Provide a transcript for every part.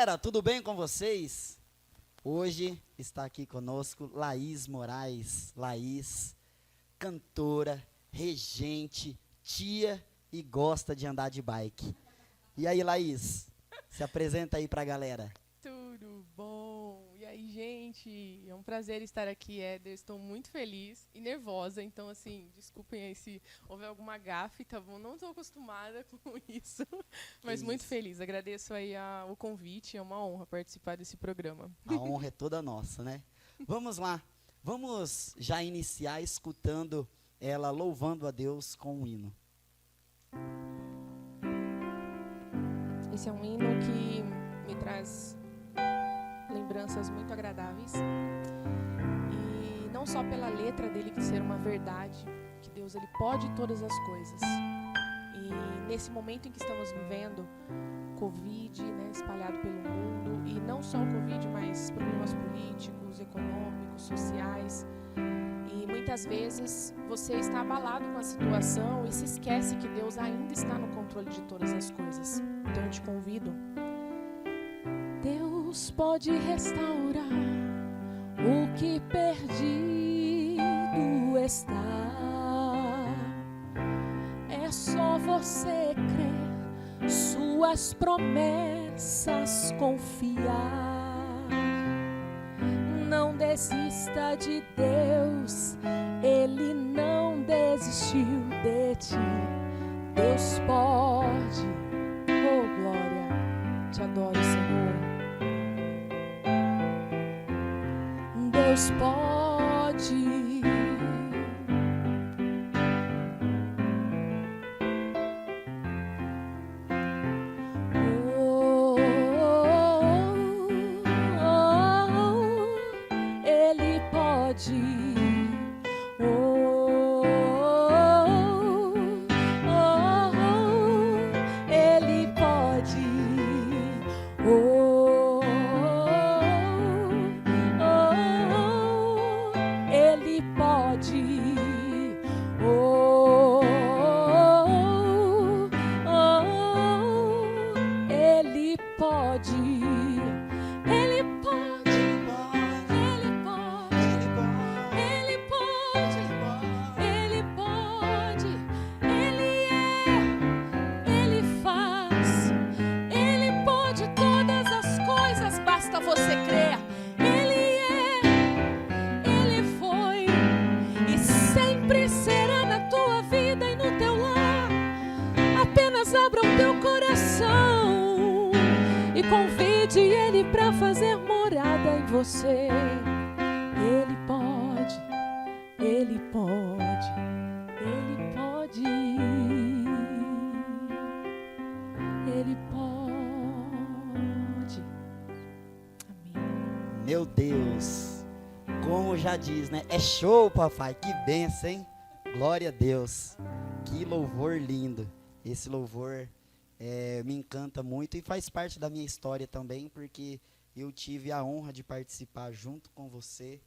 galera, tudo bem com vocês? Hoje está aqui conosco Laís Moraes. Laís, cantora, regente, tia e gosta de andar de bike. E aí, Laís, se apresenta aí pra galera. Tudo bom? E aí, gente? É um prazer estar aqui, Éder. Estou muito feliz e nervosa, então, assim, desculpem aí se houver alguma gafe, tá bom? Não estou acostumada com isso, mas muito feliz. Agradeço aí o convite, é uma honra participar desse programa. A honra é toda nossa, né? Vamos lá, vamos já iniciar escutando ela louvando a Deus com um hino. Esse é um hino que me traz lembranças muito agradáveis. E não só pela letra dele que ser uma verdade, que Deus ele pode todas as coisas. E nesse momento em que estamos vivendo, Covid, né, espalhado pelo mundo, e não só o Covid, mas problemas políticos, econômicos, sociais. E muitas vezes você está abalado com a situação e se esquece que Deus ainda está no controle de todas as coisas. Então eu te convido. Deus pode restaurar o que perdido está. É só você crer, suas promessas confiar. Não desista de Deus, Ele não desistiu de ti. Deus pode, oh glória, te adoro, Senhor. Deus pode. Ele pode. Ele pode. Ele pode. Ele pode. Ele pode. Ele pode, Ele pode, Ele é, Ele faz, Ele pode todas as coisas, basta você crer. Ele é, Ele foi e sempre será na tua vida e no teu lar. Apenas abra o teu coração e convide Ele para fazer morada em você. Ele pode, Ele pode, Ele pode, Ele pode. Amém. Meu Deus, como já diz, né? É show, papai, que benção, hein? Glória a Deus, que louvor lindo. Esse louvor me encanta muito e faz parte da minha história também, porque eu tive a honra de participar junto com você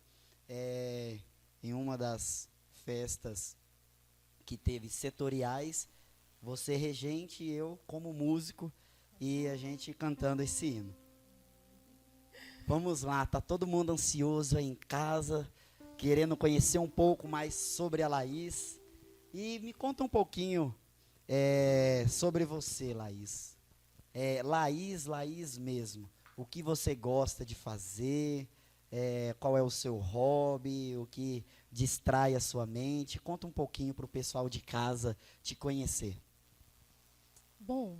em uma das festas que teve setoriais, você regente e eu como músico, e a gente cantando esse hino. Vamos lá, tá todo mundo ansioso aí em casa, querendo conhecer um pouco mais sobre a Laís. E me conta um pouquinho sobre você, Laís. Laís mesmo. O que você gosta de fazer? Qual é o seu hobby? O que distrai a sua mente? Conta um pouquinho para o pessoal de casa te conhecer. Bom,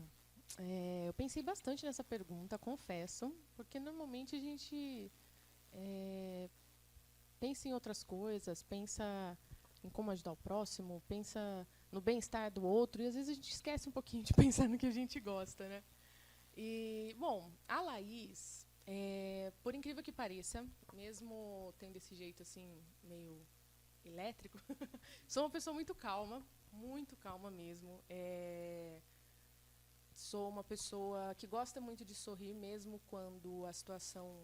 eu pensei bastante nessa pergunta, confesso, porque normalmente a gente pensa em outras coisas, pensa em como ajudar o próximo, pensa no bem-estar do outro, e às vezes a gente esquece um pouquinho de pensar no que a gente gosta, né? E, bom, a Laís, por incrível que pareça, mesmo tendo esse jeito assim, meio elétrico, sou uma pessoa muito calma mesmo. Sou uma pessoa que gosta muito de sorrir, mesmo quando a situação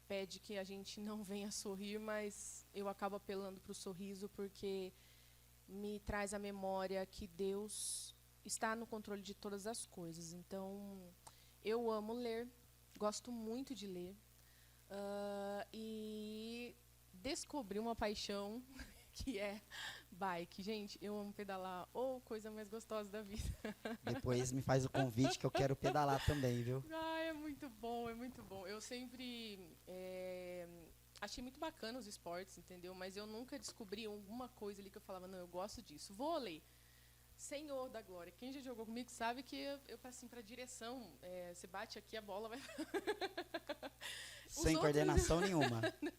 pede que a gente não venha sorrir, mas eu acabo apelando para o sorriso porque me traz à memória que Deus está no controle de todas as coisas. Então, eu amo ler, Gosto muito de ler. E descobri uma paixão que é bike. Gente, eu amo pedalar. Coisa mais gostosa da vida. Depois me faz o convite que eu quero pedalar também, viu? É muito bom, é muito bom. Eu sempre achei muito bacana os esportes, entendeu? Mas eu nunca descobri alguma coisa ali que eu falava, não, eu gosto disso. Vôlei, Senhor da glória. Quem já jogou comigo sabe que eu passo assim, para a direção. Você bate aqui, a bola vai... Sem coordenação nenhuma. Não,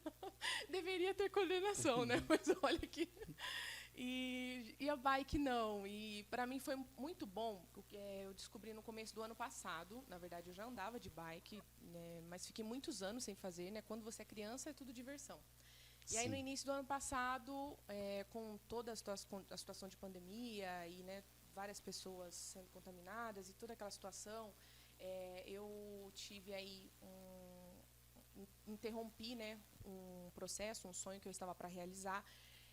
deveria ter coordenação, né? Mas olha aqui. E a bike não. E para mim foi muito bom, porque eu descobri no começo do ano passado. Na verdade, eu já andava de bike, né, mas fiquei muitos anos sem fazer, né? Quando você é criança, é tudo diversão. E aí, no início do ano passado, com toda a situação de pandemia e, né, várias pessoas sendo contaminadas e toda aquela situação, eu tive aí interrompi, né, um processo, um sonho que eu estava para realizar.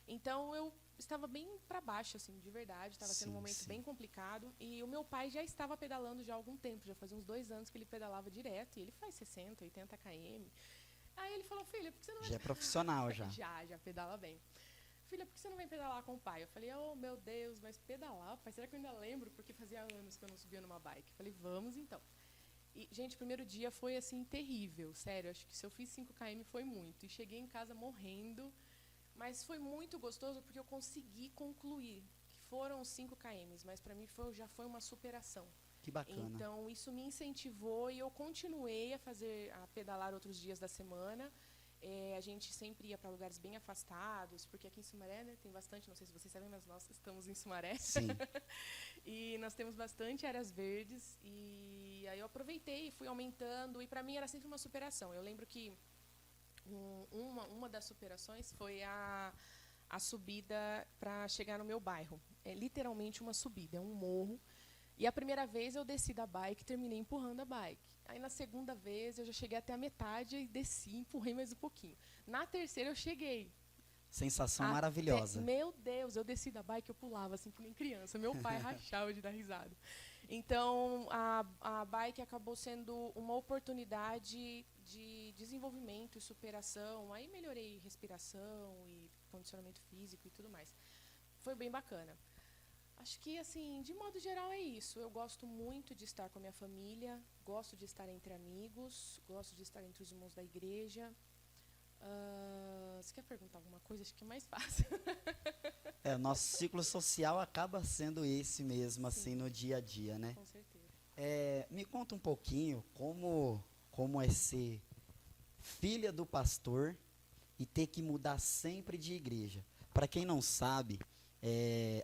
Então, eu estava bem para baixo, assim, de verdade. Estava sendo um momento bem complicado. E o meu pai já estava pedalando já há algum tempo. Já fazia uns 2 anos que ele pedalava direto. E ele faz 60, 80 km. Aí ele falou, filha, por que você não vai... Já é profissional, já. Já pedala bem. Filha, por que você não vem pedalar com o pai? Eu falei, oh, meu Deus, mas pedalar, pai, será que eu ainda lembro? Porque fazia anos que eu não subia numa bike. Eu falei, vamos então. E, gente, o primeiro dia foi, assim, terrível. Sério, acho que se eu fiz 5 km foi muito. E cheguei em casa morrendo. Mas foi muito gostoso porque eu consegui concluir. Que foram 5 km, mas para mim já foi uma superação. Que bacana. Então, isso me incentivou e eu continuei a pedalar outros dias da semana. A gente sempre ia para lugares bem afastados, porque aqui em Sumaré, né, tem bastante, não sei se vocês sabem, mas nós estamos em Sumaré. Sim. E nós temos bastante áreas verdes. E aí eu aproveitei e fui aumentando. E para mim era sempre uma superação. Eu lembro que uma das superações foi a subida para chegar no meu bairro. É literalmente uma subida, é um morro. E a primeira vez eu desci da bike e terminei empurrando a bike. Aí na segunda vez eu já cheguei até a metade e desci, empurrei mais um pouquinho. Na terceira eu cheguei. Sensação maravilhosa. Meu Deus, eu desci da bike, eu pulava assim que nem criança. Meu pai rachava de dar risada. Então, a bike acabou sendo uma oportunidade de desenvolvimento e superação. Aí melhorei respiração e condicionamento físico e tudo mais. Foi bem bacana. Acho que, assim, de modo geral é isso. Eu gosto muito de estar com a minha família, gosto de estar entre amigos, gosto de estar entre os irmãos da igreja. Você quer perguntar alguma coisa? Acho que é mais fácil. O nosso ciclo social acaba sendo esse mesmo, Sim. assim, no dia a dia, né? Com certeza. Me conta um pouquinho como é ser filha do pastor e ter que mudar sempre de igreja. Para quem não sabe,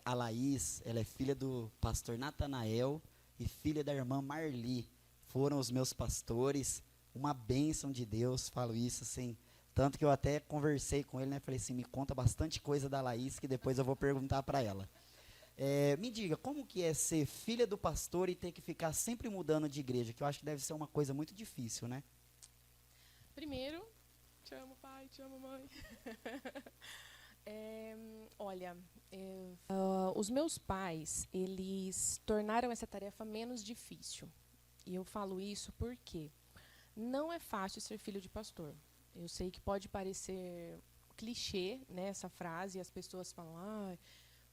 a Laís, ela é filha do pastor Natanael e filha da irmã Marli. Foram os meus pastores, uma bênção de Deus, falo isso assim. Tanto que eu até conversei com ele, né? Falei assim, me conta bastante coisa da Laís que depois eu vou perguntar para ela. Me diga, como que é ser filha do pastor e ter que ficar sempre mudando de igreja? Que eu acho que deve ser uma coisa muito difícil, né? Primeiro, te amo pai, te amo mãe. Olha, os meus pais, eles tornaram essa tarefa menos difícil. E eu falo isso porque não é fácil ser filho de pastor. Eu sei que pode parecer clichê, né, essa frase, e as pessoas falam,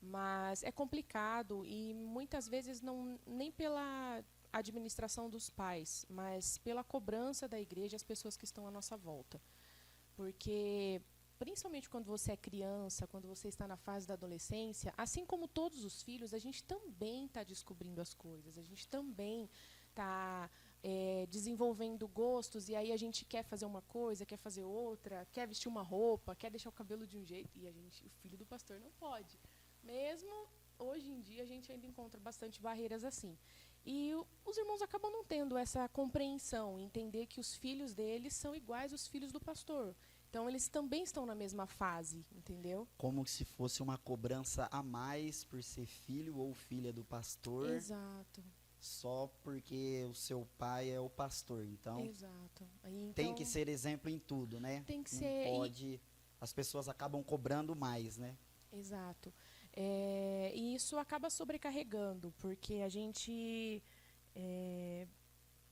mas é complicado e muitas vezes nem pela administração dos pais, mas pela cobrança da igreja, as pessoas que estão à nossa volta. Porque, principalmente quando você é criança, quando você está na fase da adolescência, assim como todos os filhos, a gente também está descobrindo as coisas, a gente também está desenvolvendo gostos, e aí a gente quer fazer uma coisa, quer fazer outra, quer vestir uma roupa, quer deixar o cabelo de um jeito, e o filho do pastor não pode. Mesmo hoje em dia, a gente ainda encontra bastante barreiras assim. E os irmãos acabam não tendo essa compreensão, entender que os filhos deles são iguais aos filhos do pastor. Então, eles também estão na mesma fase, entendeu? Como se fosse uma cobrança a mais por ser filho ou filha do pastor. Exato. Só porque o seu pai é o pastor. Então, Exato. Aí, tem que ser exemplo em tudo, né? Tem que não ser. Pode. As pessoas acabam cobrando mais, né? Exato. E isso acaba sobrecarregando, porque a gente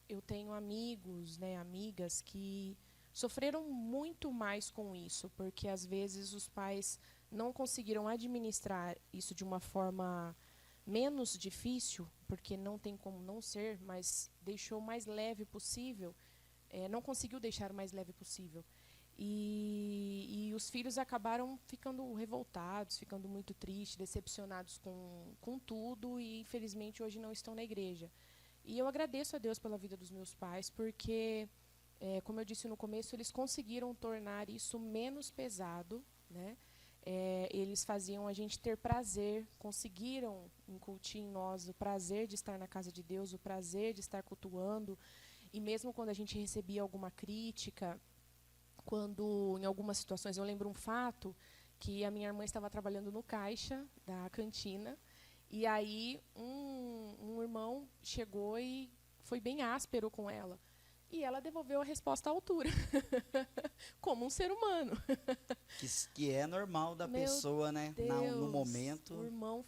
eu tenho amigos, né, amigas que sofreram muito mais com isso, porque às vezes os pais não conseguiram administrar isso de uma forma menos difícil, porque não tem como não ser, mas deixou o mais leve possível, não conseguiu deixar o mais leve possível. E os filhos acabaram ficando revoltados, ficando muito tristes, decepcionados com tudo, e infelizmente hoje não estão na igreja. E eu agradeço a Deus pela vida dos meus pais, porque, como eu disse no começo, eles conseguiram tornar isso menos pesado, né? Eles faziam a gente ter prazer, conseguiram incutir em nós o prazer de estar na casa de Deus, o prazer de estar cultuando, e mesmo quando a gente recebia alguma crítica, quando, em algumas situações, eu lembro um fato que a minha irmã estava trabalhando no caixa da cantina, e aí um irmão chegou e foi bem áspero com ela. E ela devolveu a resposta à altura, como um ser humano. Que é normal da Meu pessoa, né? No momento. O irmão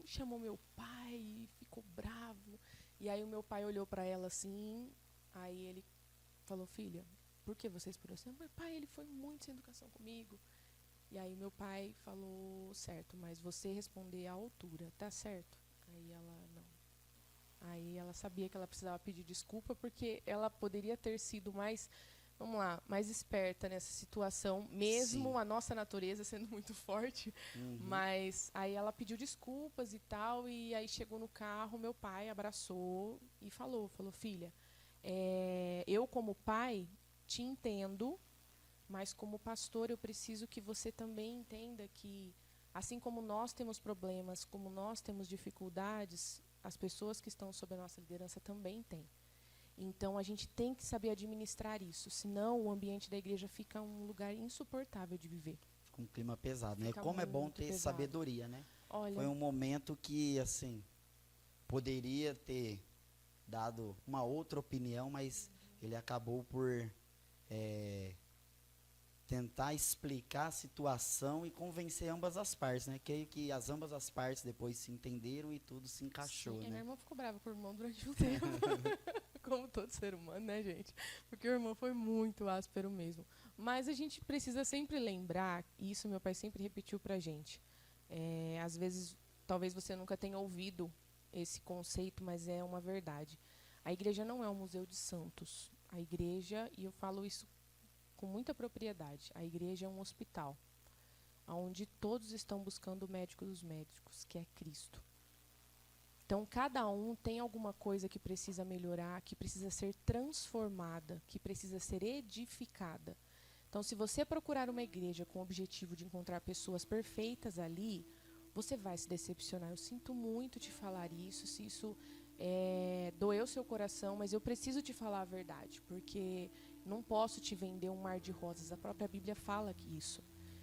chamou meu pai e ficou bravo. E aí o meu pai olhou para ela assim, aí ele falou, filha, por que você esperou assim? Meu pai, ele foi muito sem educação comigo. E aí meu pai falou, certo, mas você responder à altura, tá certo? Aí ela, não. Aí ela sabia que ela precisava pedir desculpa, porque ela poderia ter sido mais, vamos lá, mais esperta nessa situação, mesmo Sim. a nossa natureza sendo muito forte. Mas aí ela pediu desculpas e tal, e aí chegou no carro, meu pai abraçou e falou, filha, eu como pai te entendo, mas como pastor eu preciso que você também entenda que, assim como nós temos problemas, como nós temos dificuldades, as pessoas que estão sob a nossa liderança também têm. Então a gente tem que saber administrar isso, senão o ambiente da igreja fica um lugar insuportável de viver. Fica um clima pesado, né? Fica Como é bom muito ter pesado. sabedoria, né? Olha, Foi um momento que, assim, poderia ter dado uma outra opinião, mas ele acabou por tentar explicar a situação e convencer ambas as partes, né? Que as ambas as partes depois se entenderam e tudo se encaixou, sim, né? minha irmã ficou brava com o irmão durante um tempo. Como todo ser humano, né, gente? Porque o irmão foi muito áspero mesmo. Mas a gente precisa sempre lembrar, e isso meu pai sempre repetiu pra gente. Às vezes, talvez você nunca tenha ouvido esse conceito, mas é uma verdade. A igreja não é um museu de santos. A igreja, e eu falo isso com muita propriedade, a igreja é um hospital, onde todos estão buscando o médico dos médicos, que é Cristo. Então, cada um tem alguma coisa que precisa melhorar, que precisa ser transformada, que precisa ser edificada. Então, se você procurar uma igreja com o objetivo de encontrar pessoas perfeitas ali, você vai se decepcionar. Eu sinto muito te falar isso, se isso doeu seu coração, mas eu preciso te falar a verdade, porque não posso te vender um mar de rosas. A própria Bíblia fala que isso.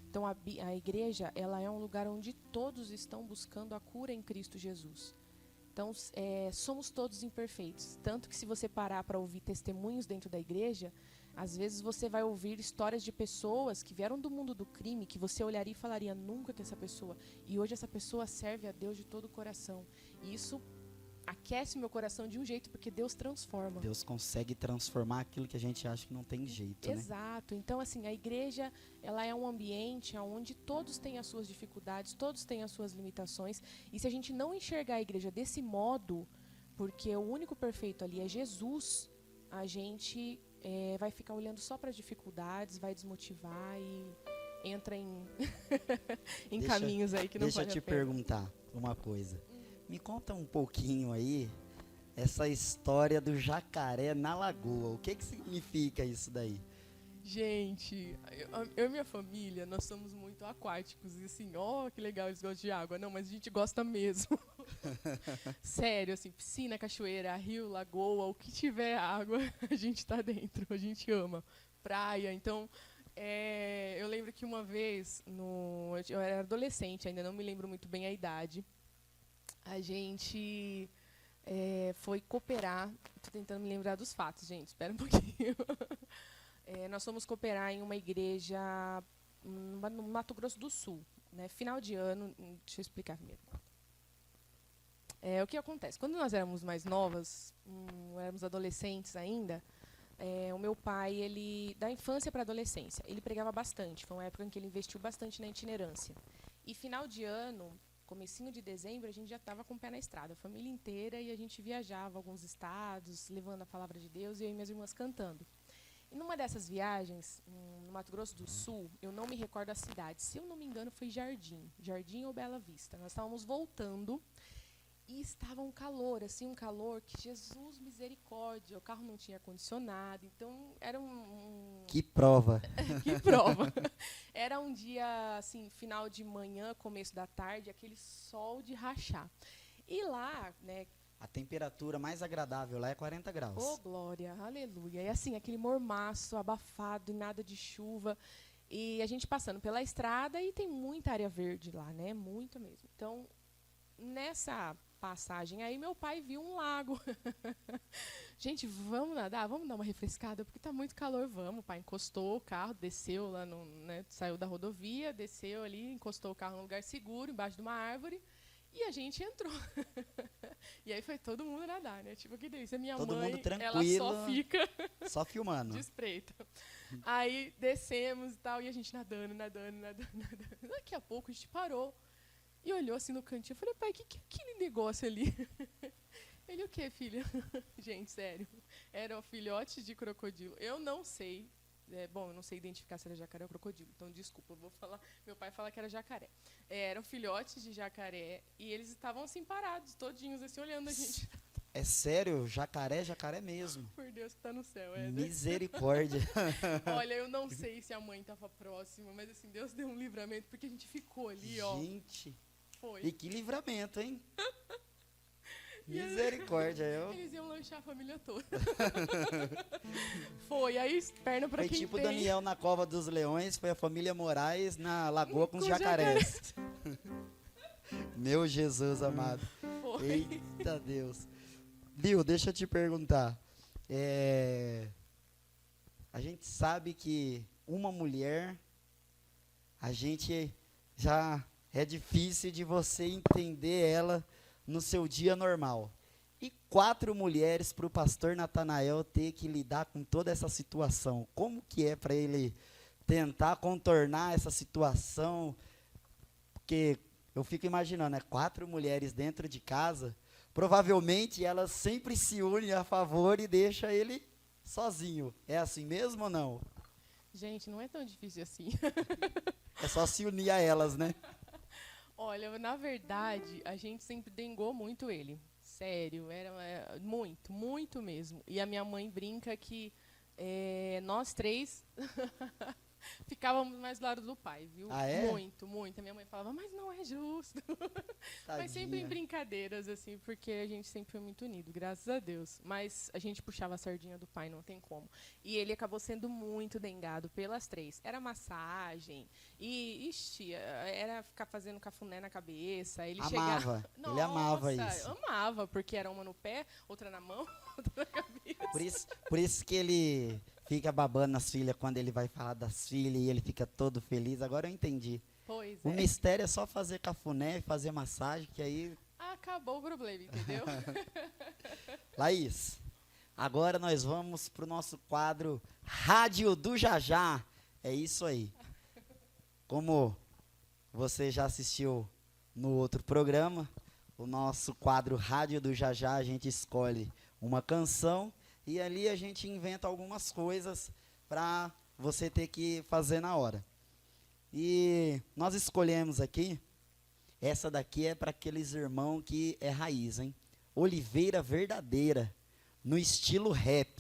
Então, a igreja, ela é um lugar onde todos estão buscando a cura em Cristo Jesus. Então, somos todos imperfeitos. Tanto que se você parar para ouvir testemunhos dentro da igreja, às vezes você vai ouvir histórias de pessoas que vieram do mundo do crime, que você olharia e falaria, nunca que essa pessoa... E hoje essa pessoa serve a Deus de todo o coração. E isso aquece o meu coração de um jeito, porque Deus transforma. Deus consegue transformar aquilo que a gente acha que não tem jeito, né? Exato. Então, assim, a igreja, ela é um ambiente onde todos têm as suas dificuldades, todos têm as suas limitações. E se a gente não enxergar a igreja desse modo, porque o único perfeito ali é Jesus, a gente vai ficar olhando só para as dificuldades, vai desmotivar e entra em, caminhos aí que não vale a pena. Deixa eu te perguntar uma coisa. Me conta um pouquinho aí essa história do jacaré na lagoa. O que significa isso daí? Gente, eu e minha família, nós somos muito aquáticos. E assim, que legal, eles gostam de água. Não, mas a gente gosta mesmo. Sério, assim, piscina, cachoeira, rio, lagoa, o que tiver água, a gente tá dentro, a gente ama. Praia, então... eu lembro que uma vez, eu era adolescente, ainda não me lembro muito bem a idade, a gente foi cooperar. Estou tentando me lembrar dos fatos, gente. Espera um pouquinho. Nós fomos cooperar em uma igreja no Mato Grosso do Sul, né? Final de ano. Deixa eu explicar primeiro. O que acontece? Quando nós éramos mais novas, éramos adolescentes ainda, o meu pai, ele da infância para a adolescência, ele pregava bastante. Foi uma época em que ele investiu bastante na itinerância. E final de ano, comecinho de dezembro, a gente já estava com o pé na estrada, a família inteira, e a gente viajava alguns estados, levando a palavra de Deus, e eu e minhas irmãs cantando. E numa dessas viagens, no Mato Grosso do Sul, eu não me recordo a cidade, se eu não me engano foi Jardim ou Bela Vista. Nós estávamos voltando e estava um calor, assim, um calor que, Jesus, misericórdia, o carro não tinha ar-condicionado, então era Que prova. que prova. Era um dia, assim, final de manhã, começo da tarde, aquele sol de rachar. E lá, né, A temperatura mais agradável lá é 40 graus. ô glória, aleluia. E assim, aquele mormaço abafado e nada de chuva. E a gente passando pela estrada e tem muita área verde lá, né? Muito mesmo. Então, nessa passagem aí, meu pai viu um lago. Gente, vamos nadar? Vamos dar uma refrescada, porque tá muito calor. Vamos, o pai encostou o carro, desceu lá, né, saiu da rodovia, desceu ali, encostou o carro num lugar seguro, embaixo de uma árvore, e a gente entrou. E aí foi todo mundo nadar, né? Tipo, que delícia. Minha Todo mãe, mundo tranquilo, ela só fica só filmando. de espreita. Aí descemos e tal, e a gente nadando. Daqui a pouco a gente parou e olhou assim no cantinho. Eu falei, pai, que é aquele negócio ali? Ele, o que, filha? Gente, sério. Eram filhotes de crocodilo. Eu não sei. Bom, eu não sei identificar se era jacaré ou crocodilo. Então, desculpa, eu vou falar. Meu pai fala que era jacaré. Eram filhotes de jacaré e eles estavam assim parados, todinhos, assim, olhando a gente. É sério, jacaré mesmo. Por Deus que tá no céu, Misericórdia. Olha, eu não sei se a mãe estava próxima, mas assim, Deus deu um livramento, porque a gente ficou ali, ó. Gente, Foi. e que livramento, hein? Misericórdia, Eles iam lanchar a família toda. Foi, aí perna pra Foi quem tipo tem. Daniel na Cova dos Leões, foi a família Moraes na lagoa com os jacarés. Meu Jesus amado. Foi. Eita Deus. Lil, deixa eu te perguntar. A gente sabe que uma mulher, a gente já é difícil de você entender ela no seu dia normal. E 4 mulheres para o pastor Natanael ter que lidar com toda essa situação. Como que é para ele tentar contornar essa situação? Porque eu fico imaginando, 4 mulheres dentro de casa, provavelmente elas sempre se unem a favor e deixam ele sozinho. É assim mesmo ou não? Gente, não é tão difícil assim. É só se unir a elas, né? Olha, na verdade, a gente sempre dengou muito ele. Sério, era muito mesmo. E a minha mãe brinca que nós 3 ficávamos mais do lado do pai, viu? Ah, é? Muito. A minha mãe falava, mas não é justo. Mas sempre em brincadeiras, assim, porque a gente sempre foi muito unido, graças a Deus. Mas a gente puxava a sardinha do pai, não tem como. E ele acabou sendo muito dengado pelas 3. Era massagem, e, era ficar fazendo cafuné na cabeça. Ele amava, chegava... ele amava isso. Amava, porque era uma no pé, outra na mão, outra na cabeça. Por isso que ele fica babando nas filhas quando ele vai falar das filhas e ele fica todo feliz. Agora eu entendi. Pois O mistério é só fazer cafuné e fazer massagem, que aí... Acabou o problema, entendeu? Laís, agora nós vamos para o nosso quadro Rádio do Jajá. É isso aí. Como você já assistiu no outro programa, o nosso quadro Rádio do Jajá, a gente escolhe uma canção e ali a gente inventa algumas coisas para você ter que fazer na hora. E nós escolhemos aqui, essa daqui é para aqueles irmãos que é raiz, hein? Oliveira Verdadeira, no estilo rap.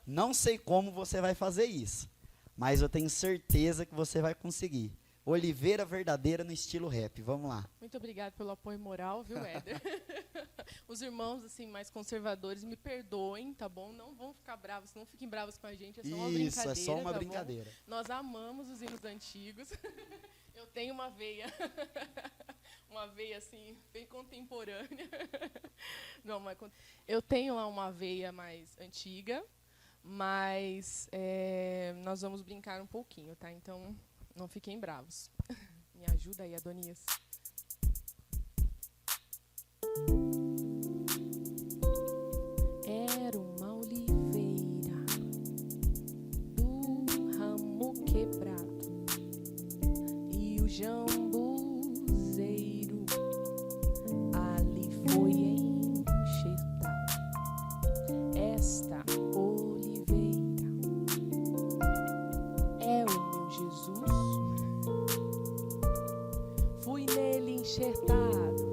Não sei como você vai fazer isso, mas eu tenho certeza que você vai conseguir. Oliveira Verdadeira no estilo rap. Vamos lá. Muito obrigada pelo apoio moral, viu, Éder? Os irmãos, assim, mais conservadores, me perdoem, tá bom? Não vão ficar bravos, não fiquem bravos com a gente, é só uma brincadeira. Isso, é só uma tá brincadeira. Bom? Nós amamos os hinos antigos. Eu tenho uma veia, assim, bem contemporânea. Não, mas eu tenho lá uma veia mais antiga, mas nós vamos brincar um pouquinho, tá? Então... não fiquem bravos. Me ajuda aí, Adonias. jambuzeiro, ali foi enxertado esta oliveira. É o meu Jesus, fui nele enxertado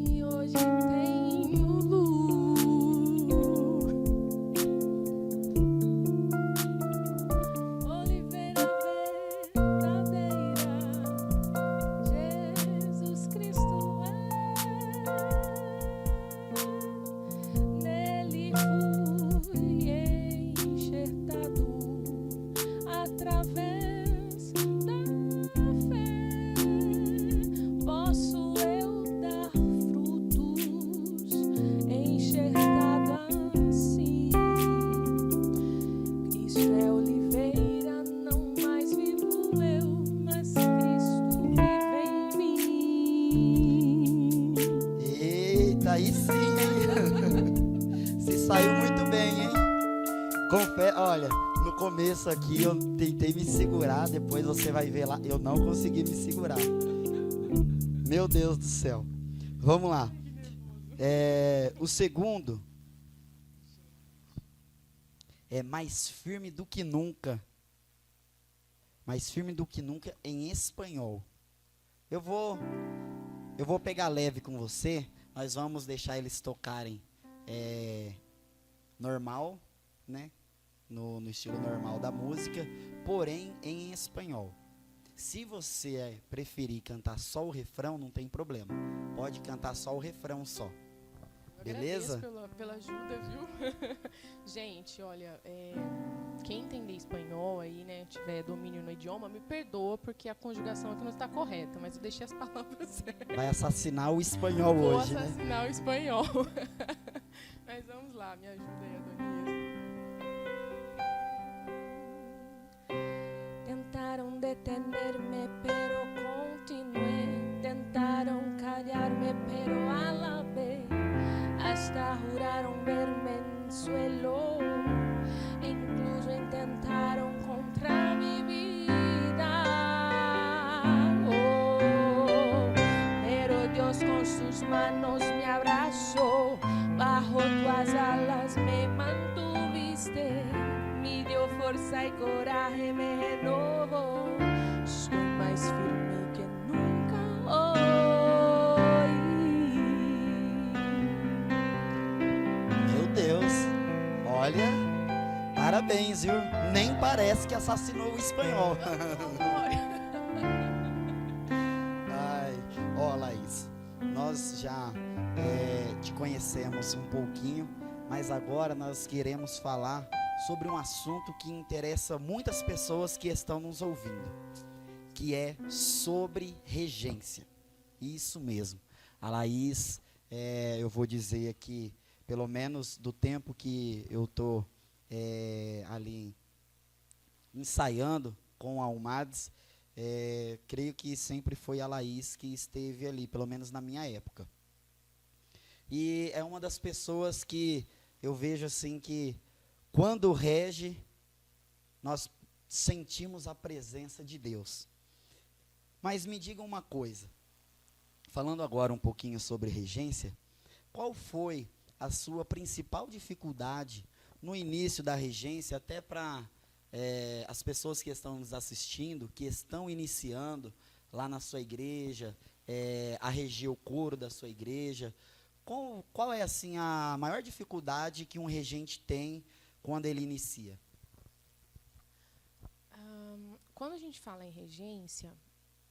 e hoje tenho luz. Oliveira verdadeira, Jesus Cristo é. Nele fui enxertado através da fé. Posso eu dar frutos enxertado assim. Cristo é oliveira, não mais vivo eu, mas Cristo vive em mim. Eita, aí sim, hein? Se saiu muito bem, hein? Olha, no começo aqui eu tentei me segurar, depois você vai ver lá, eu não consegui me segurar. Meu Deus do céu. Vamos lá. O segundo é mais firme do que nunca. Mais firme do que nunca em espanhol. Eu vou pegar leve com você. Nós vamos deixar eles tocarem normal, né? No estilo normal da música, porém em espanhol. Se você preferir cantar só o refrão, não tem problema. Pode cantar só o refrão só. Eu Beleza? agradeço pela ajuda, viu? Gente, olha, quem entender espanhol aí, né, tiver domínio no idioma, me perdoa porque a conjugação aqui não está correta, mas eu deixei as palavras certas. Vai assassinar o espanhol Vou hoje, né? assassinar o espanhol. Mas vamos lá, me ajuda aí, Adonias. Tentaram detenerme, pero continué. Tentaron callarme, pero alabé. Hasta juraron verme en suelo. Incluso intentaron contra mi vida. Oh, pero Dios con sus manos me abrazó. Bajo tuas alas me mantuviste. Me dio fuerza y coraje, me renovó. Estoy más firme que nunca hoy. Meu Deus. Olha, parabéns, viu? Nem parece que assassinou o espanhol. Ai, ó, Laís, nós já te conhecemos um pouquinho, mas agora nós queremos falar sobre um assunto que interessa muitas pessoas que estão nos ouvindo, que é sobre regência. Isso mesmo. A Laís, eu vou dizer aqui, pelo menos do tempo que eu estou ali ensaiando com a Almades, creio que sempre foi a Laís que esteve ali, pelo menos na minha época. E é uma das pessoas que eu vejo assim que quando rege, nós sentimos a presença de Deus. Mas me diga uma coisa, falando agora um pouquinho sobre regência, qual foi a sua principal dificuldade no início da regência, até para as pessoas que estão nos assistindo, que estão iniciando lá na sua igreja, a reger o coro da sua igreja? Qual é assim a maior dificuldade que um regente tem quando ele inicia? Quando a gente fala em regência,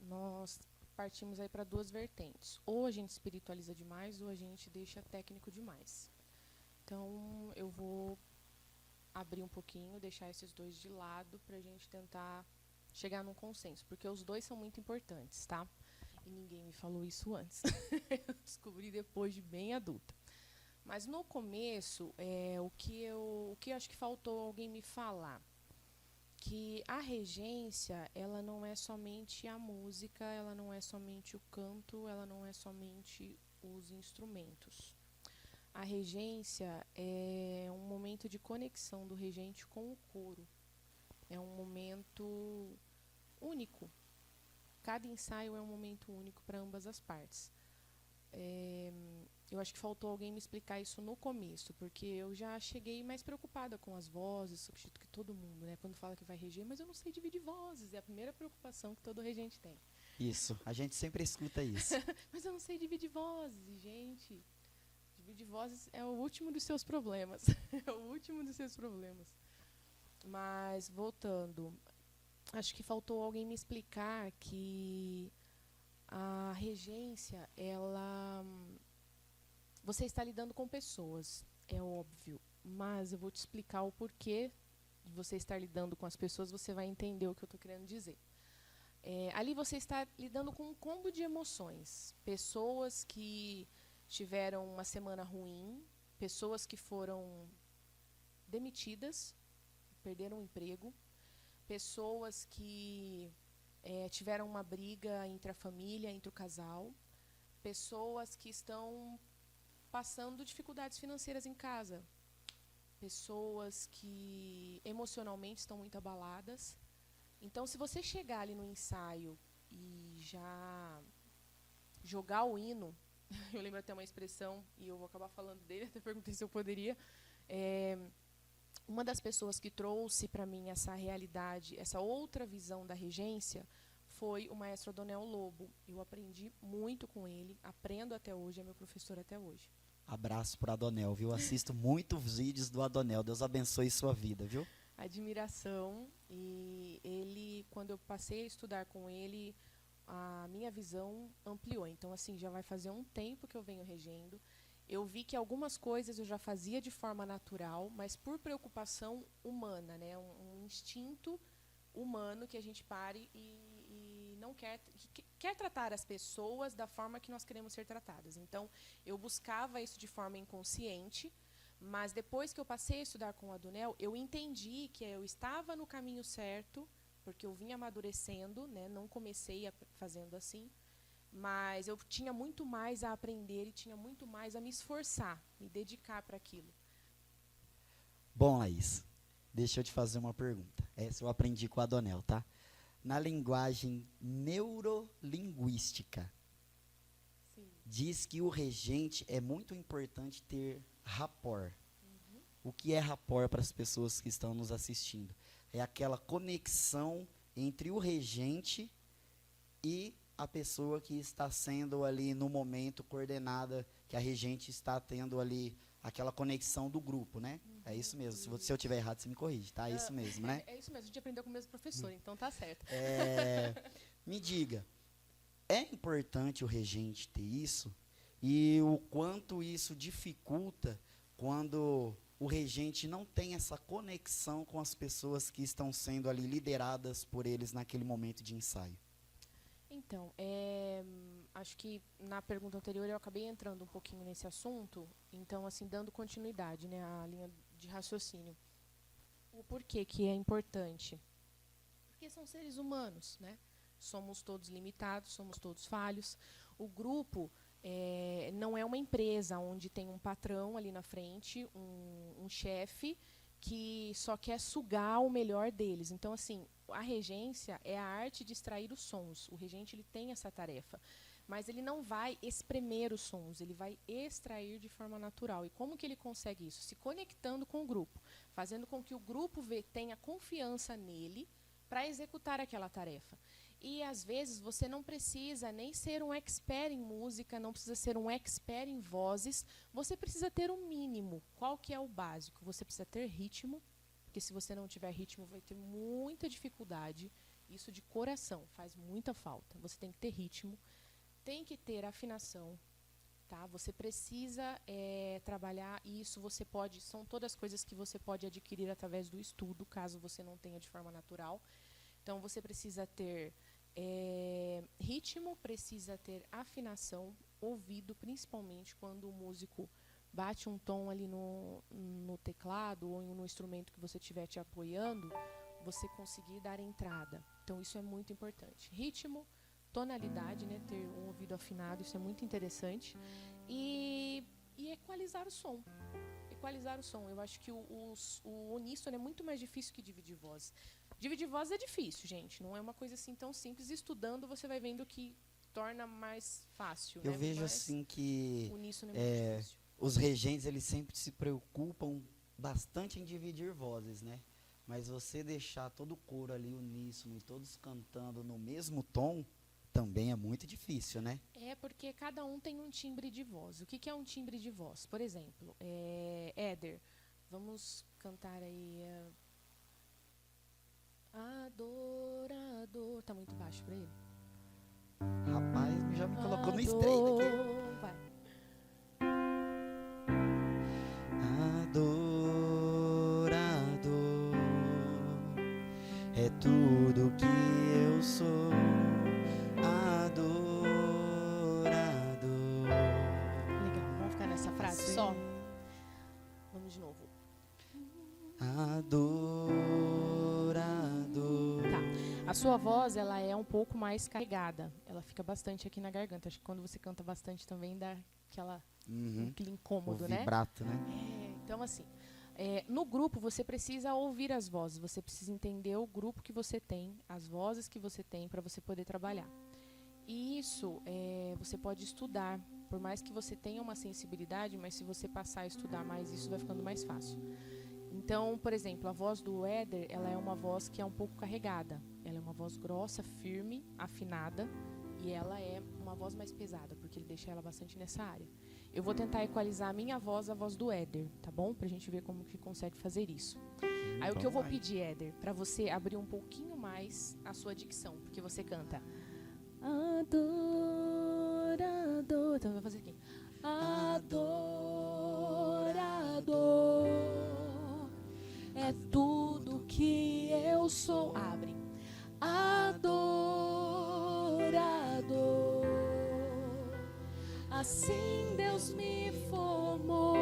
nós partimos aí para duas vertentes. Ou a gente espiritualiza demais, ou a gente deixa técnico demais. Então, eu vou abrir um pouquinho, deixar esses dois de lado para a gente tentar chegar num consenso, porque os dois são muito importantes, tá? E ninguém me falou isso antes. Eu descobri depois de bem adulta. Mas no começo, o que eu acho que faltou alguém me falar, que a regência, ela não é somente a música, ela não é somente o canto, ela não é somente os instrumentos. A regência é um momento de conexão do regente com o coro. É um momento único cada ensaio é um momento único para ambas as partes. Eu acho que faltou alguém me explicar isso no começo, porque eu já cheguei mais preocupada com as vozes, acredito que todo mundo, né? Quando fala que vai reger, mas eu não sei dividir vozes, é a primeira preocupação que todo regente tem. Isso, a gente sempre escuta isso. Mas eu não sei dividir vozes, e, gente, dividir vozes é o último dos seus problemas. É o último dos seus problemas. Mas, voltando, acho que faltou alguém me explicar que a regência, ela... Você está lidando com pessoas, é óbvio, mas eu vou te explicar o porquê de você estar lidando com as pessoas, você vai entender o que eu estou querendo dizer. Ali você está lidando com um combo de emoções. Pessoas que tiveram uma semana ruim, pessoas que foram demitidas, perderam o emprego, pessoas que tiveram uma briga entre a família, entre o casal, pessoas que estão passando dificuldades financeiras em casa, pessoas que emocionalmente estão muito abaladas. Então, se você chegar ali no ensaio e já jogar o hino, eu lembro até uma expressão, e eu vou acabar falando dele, até perguntei se eu poderia, uma das pessoas que trouxe para mim essa realidade, essa outra visão da regência, foi o maestro Adonel Lobo. Eu aprendi muito com ele, aprendo até hoje, é meu professor até hoje. Abraço para Adonel, viu? Assisto muitos vídeos do Adonel. Deus abençoe sua vida, viu? Admiração. E ele, quando eu passei a estudar com ele, a minha visão ampliou. Então, assim, já vai fazer um tempo que eu venho regendo. Eu vi que algumas coisas eu já fazia de forma natural, mas por preocupação humana, né? Um instinto humano que a gente pare e não quer tratar as pessoas da forma que nós queremos ser tratadas. Então, eu buscava isso de forma inconsciente, mas depois que eu passei a estudar com o Adonel, eu entendi que eu estava no caminho certo, porque eu vinha amadurecendo, né? Não comecei fazendo assim, mas eu tinha muito mais a aprender e tinha muito mais a me esforçar, me dedicar para aquilo. Bom, Laís, deixa eu te fazer uma pergunta. Essa eu aprendi com o Adonel, tá? Na linguagem neurolinguística, Sim. diz que o regente é muito importante ter rapport. Uhum. O que é rapport para as pessoas que estão nos assistindo? É aquela conexão entre o regente e a pessoa que está sendo ali no momento coordenada, que a regente está tendo ali aquela conexão do grupo, né? É isso mesmo. Se eu tiver errado, você me corrige, tá? É isso mesmo, né? É isso mesmo, a gente aprendeu com o mesmo professor, então tá certo. Me diga, é importante o regente ter isso? E o quanto isso dificulta quando o regente não tem essa conexão com as pessoas que estão sendo ali lideradas por eles naquele momento de ensaio? Então, acho que na pergunta anterior eu acabei entrando um pouquinho nesse assunto, então, assim, dando continuidade, né, à linha de raciocínio. O porquê que é importante? Porque são seres humanos, né? Somos todos limitados, somos todos falhos. O grupo não é uma empresa onde tem um patrão ali na frente, um chefe, que só quer sugar o melhor deles. Então, assim, a regência é a arte de extrair os sons. O regente ele tem essa tarefa. Mas ele não vai espremer os sons, ele vai extrair de forma natural. E como que ele consegue isso? Se conectando com o grupo, fazendo com que o grupo tenha confiança nele para executar aquela tarefa. E, às vezes, você não precisa nem ser um expert em música, não precisa ser um expert em vozes, você precisa ter um mínimo. Qual que é o básico? Você precisa ter ritmo, porque se você não tiver ritmo, vai ter muita dificuldade. Isso de coração faz muita falta. Você tem que ter ritmo, tem que ter afinação, tá? Você precisa trabalhar isso, você pode, são todas coisas que você pode adquirir através do estudo, caso você não tenha de forma natural. Então, você precisa ter ritmo, precisa ter afinação, ouvido, principalmente quando o músico bate um tom ali no teclado ou no instrumento que você estiver te apoiando, você conseguir dar entrada. Então, isso é muito importante. Ritmo, tonalidade, né, ter um ouvido afinado, isso é muito interessante. E equalizar o som. equalizar o som. Eu acho que o uníssono é muito mais difícil que dividir voz. Dividir voz é difícil, gente. Não é uma coisa assim tão simples. Estudando, você vai vendo que torna mais fácil. Eu né? vejo Mas assim que o uníssono é muito difícil. os regentes eles sempre se preocupam bastante em dividir vozes, né? Mas você deixar todo o coro ali uníssono e todos cantando no mesmo tom também é muito difícil, né? É porque cada um tem um timbre de voz. O que é um timbre de voz? Por exemplo, Éder, vamos cantar aí. Adorador. Tá muito baixo pra ele? Rapaz, já me colocou no estreito aqui. Vai. Adorador é tudo que eu sou. Adorador. Legal, vamos ficar nessa frase Sim. só. Vamos de novo. Adorador. Tá. A sua voz, ela é um pouco mais carregada. Ela fica bastante aqui na garganta. Acho que quando você canta bastante também dá aquele O incômodo, né? vibrato, né? Então, assim, no grupo você precisa ouvir as vozes. Você precisa entender o grupo que você tem, as vozes que você tem para você poder trabalhar. E isso você pode estudar. Por mais que você tenha uma sensibilidade, mas se você passar a estudar mais, isso vai ficando mais fácil. Então, por exemplo, a voz do Éder, ela é uma voz que é um pouco carregada. Ela é uma voz grossa, firme, afinada, e ela é uma voz mais pesada, porque ele deixa ela bastante nessa área. Eu vou tentar equalizar a minha voz, a voz do Éder, tá bom? Pra gente ver como que consegue fazer isso. Aí o que eu vou pedir, Éder, pra você abrir um pouquinho mais a sua dicção, porque você canta adorador. Então eu vou fazer aqui. Adorador é tudo que eu sou. Abre. Adorador. Assim Deus me formou.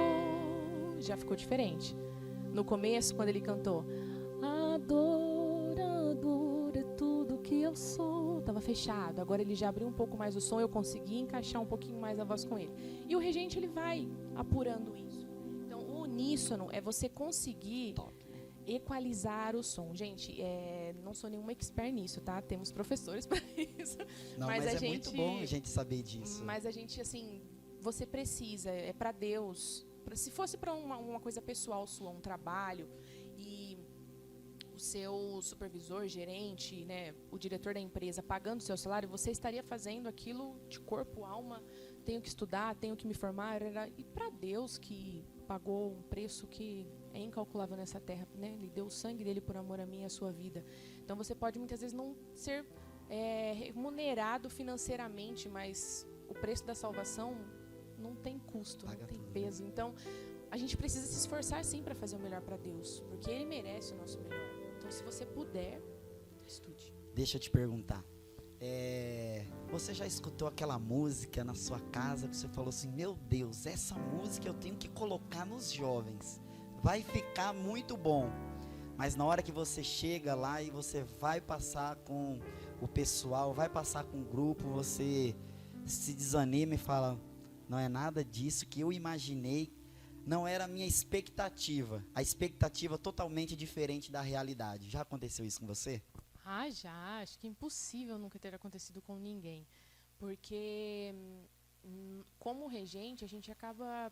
Já ficou diferente. No começo, quando ele cantou adorador é tudo que eu sou, estava fechado. Agora ele já abriu um pouco mais o som, eu consegui encaixar um pouquinho mais a voz com ele. E o regente, ele vai apurando isso. Então, o uníssono é você conseguir equalizar o som. Gente, não sou nenhuma expert nisso, tá? Temos professores para isso. Não, mas é muito bom a gente saber disso. Mas a gente, assim, você precisa, é para Deus. Se fosse para uma coisa pessoal sua, um trabalho, e o seu supervisor, gerente, né, o diretor da empresa pagando o seu salário, você estaria fazendo aquilo de corpo, alma, tenho que estudar, tenho que me formar, e para Deus que pagou um preço que é incalculável nessa terra, né? Ele deu o sangue dele por amor a mim e a sua vida. Então você pode muitas vezes não ser remunerado financeiramente, mas o preço da salvação não tem custo, não tem peso. Então a gente precisa se esforçar sim para fazer o melhor para Deus, porque Ele merece o nosso melhor. Então se você puder, estude. Deixa eu te perguntar. Você já escutou aquela música na sua casa que você falou assim, meu Deus, essa música eu tenho que colocar nos jovens, vai ficar muito bom. Mas na hora que você chega lá e você vai passar com o pessoal, vai passar com o grupo, você se desanima e fala, não é nada disso que eu imaginei, não era a minha expectativa, a expectativa totalmente diferente da realidade. Já aconteceu isso com você? Já. Acho que é impossível nunca ter acontecido com ninguém. Porque, como regente, a gente acaba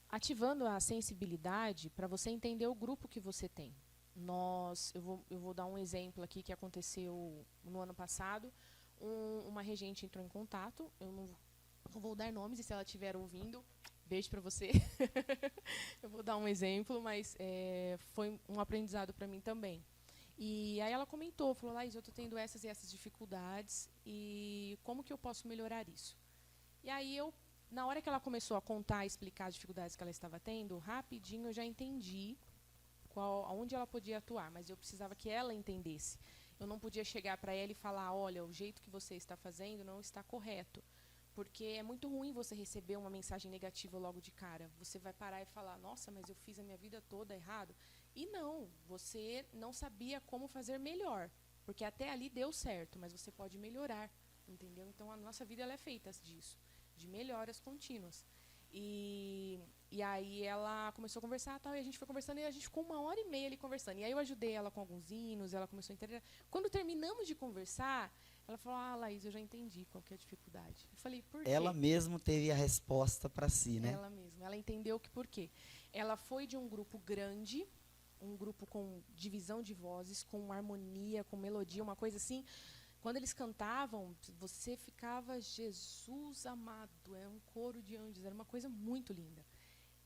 ativando a sensibilidade para você entender o grupo que você tem. Eu vou dar um exemplo aqui que aconteceu no ano passado. Uma regente entrou em contato. Eu não vou dar nomes, e se ela estiver ouvindo, beijo para você. Eu vou dar um exemplo, mas foi um aprendizado para mim também. E aí ela comentou, falou, Laís, eu estou tendo essas e essas dificuldades, e como que eu posso melhorar isso? E aí na hora que ela começou a contar, explicar as dificuldades que ela estava tendo, rapidinho eu já entendi aonde ela podia atuar, mas eu precisava que ela entendesse. Eu não podia chegar para ela e falar, olha, o jeito que você está fazendo não está correto. Porque é muito ruim você receber uma mensagem negativa logo de cara. Você vai parar e falar, nossa, mas eu fiz a minha vida toda errado. E não, você não sabia como fazer melhor. Porque até ali deu certo, mas você pode melhorar, entendeu? Então, a nossa vida ela é feita disso, de melhoras contínuas. E aí ela começou a conversar, tal, e a gente foi conversando, e a gente ficou 1h30 ali conversando. E aí eu ajudei ela com alguns hinos, ela começou a entender. Quando terminamos de conversar, ela falou: ah, Laís, eu já entendi qual que é a dificuldade. Eu falei: por quê? Ela mesmo teve a resposta para si, né? Ela mesma. Ela entendeu que por quê. Ela foi de um grupo grande, um grupo com divisão de vozes, com harmonia, com melodia, uma coisa assim. Quando eles cantavam, você ficava, Jesus amado, é um coro de anjos, era uma coisa muito linda.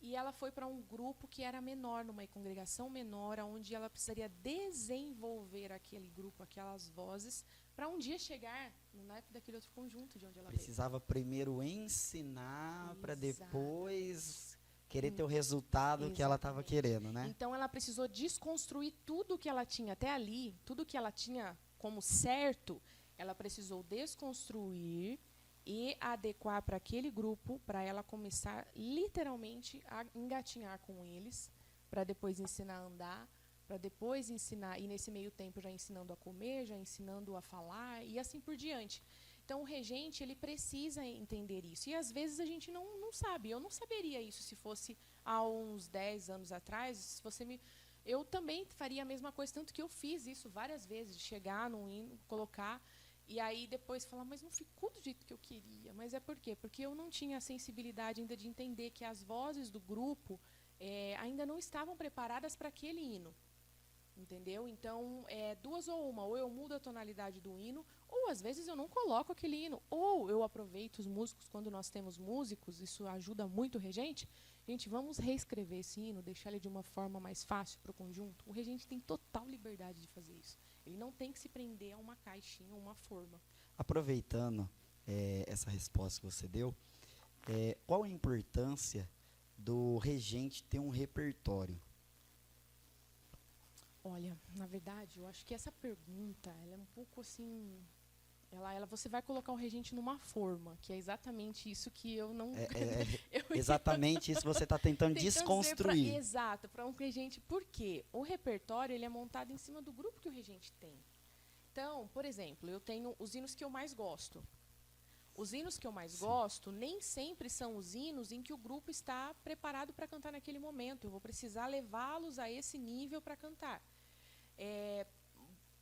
E ela foi para um grupo que era menor, numa congregação menor, onde ela precisaria desenvolver aquele grupo, aquelas vozes, para um dia chegar no naipe daquele outro conjunto de onde ela Precisava primeiro ensinar para Exato. depois querer ter o resultado que ela estava querendo, né? Então ela precisou desconstruir tudo que ela tinha até ali, tudo que ela tinha como certo, ela precisou desconstruir e adequar para aquele grupo, para ela começar literalmente a engatinhar com eles, para depois ensinar a andar, para depois ensinar, e nesse meio tempo já ensinando a comer, já ensinando a falar, e assim por diante. Então, o regente, ele precisa entender isso. E, às vezes, a gente não sabe. Eu não saberia isso se fosse há uns 10 anos atrás. Se você me... Eu também faria a mesma coisa, tanto que eu fiz isso várias vezes, de chegar num hino, colocar, e aí depois falar, mas não ficou do jeito que eu queria. Mas é por quê? Porque eu não tinha a sensibilidade ainda de entender que as vozes do grupo ainda não estavam preparadas para aquele hino. Entendeu? Então, duas ou uma. Ou eu mudo a tonalidade do hino, ou às vezes eu não coloco aquele hino. Ou eu aproveito os músicos, quando nós temos músicos, isso ajuda muito o regente. Gente, vamos reescrever esse hino, deixar ele de uma forma mais fácil para o conjunto. O regente tem total liberdade de fazer isso. Ele não tem que se prender a uma caixinha, uma forma. Aproveitando essa resposta que você deu, qual a importância do regente ter um repertório? Olha, na verdade, eu acho que essa pergunta, ela é um pouco assim... você vai colocar o regente numa forma, que é exatamente isso que eu não... Exatamente isso que você está tentando desconstruir. Exato, para um regente. Por quê? O repertório ele é montado em cima do grupo que o regente tem. Então, por exemplo, eu tenho os hinos que eu mais gosto. Os hinos que eu mais gosto nem sempre são os hinos em que o grupo está preparado para cantar naquele momento. Eu vou precisar levá-los a esse nível para cantar.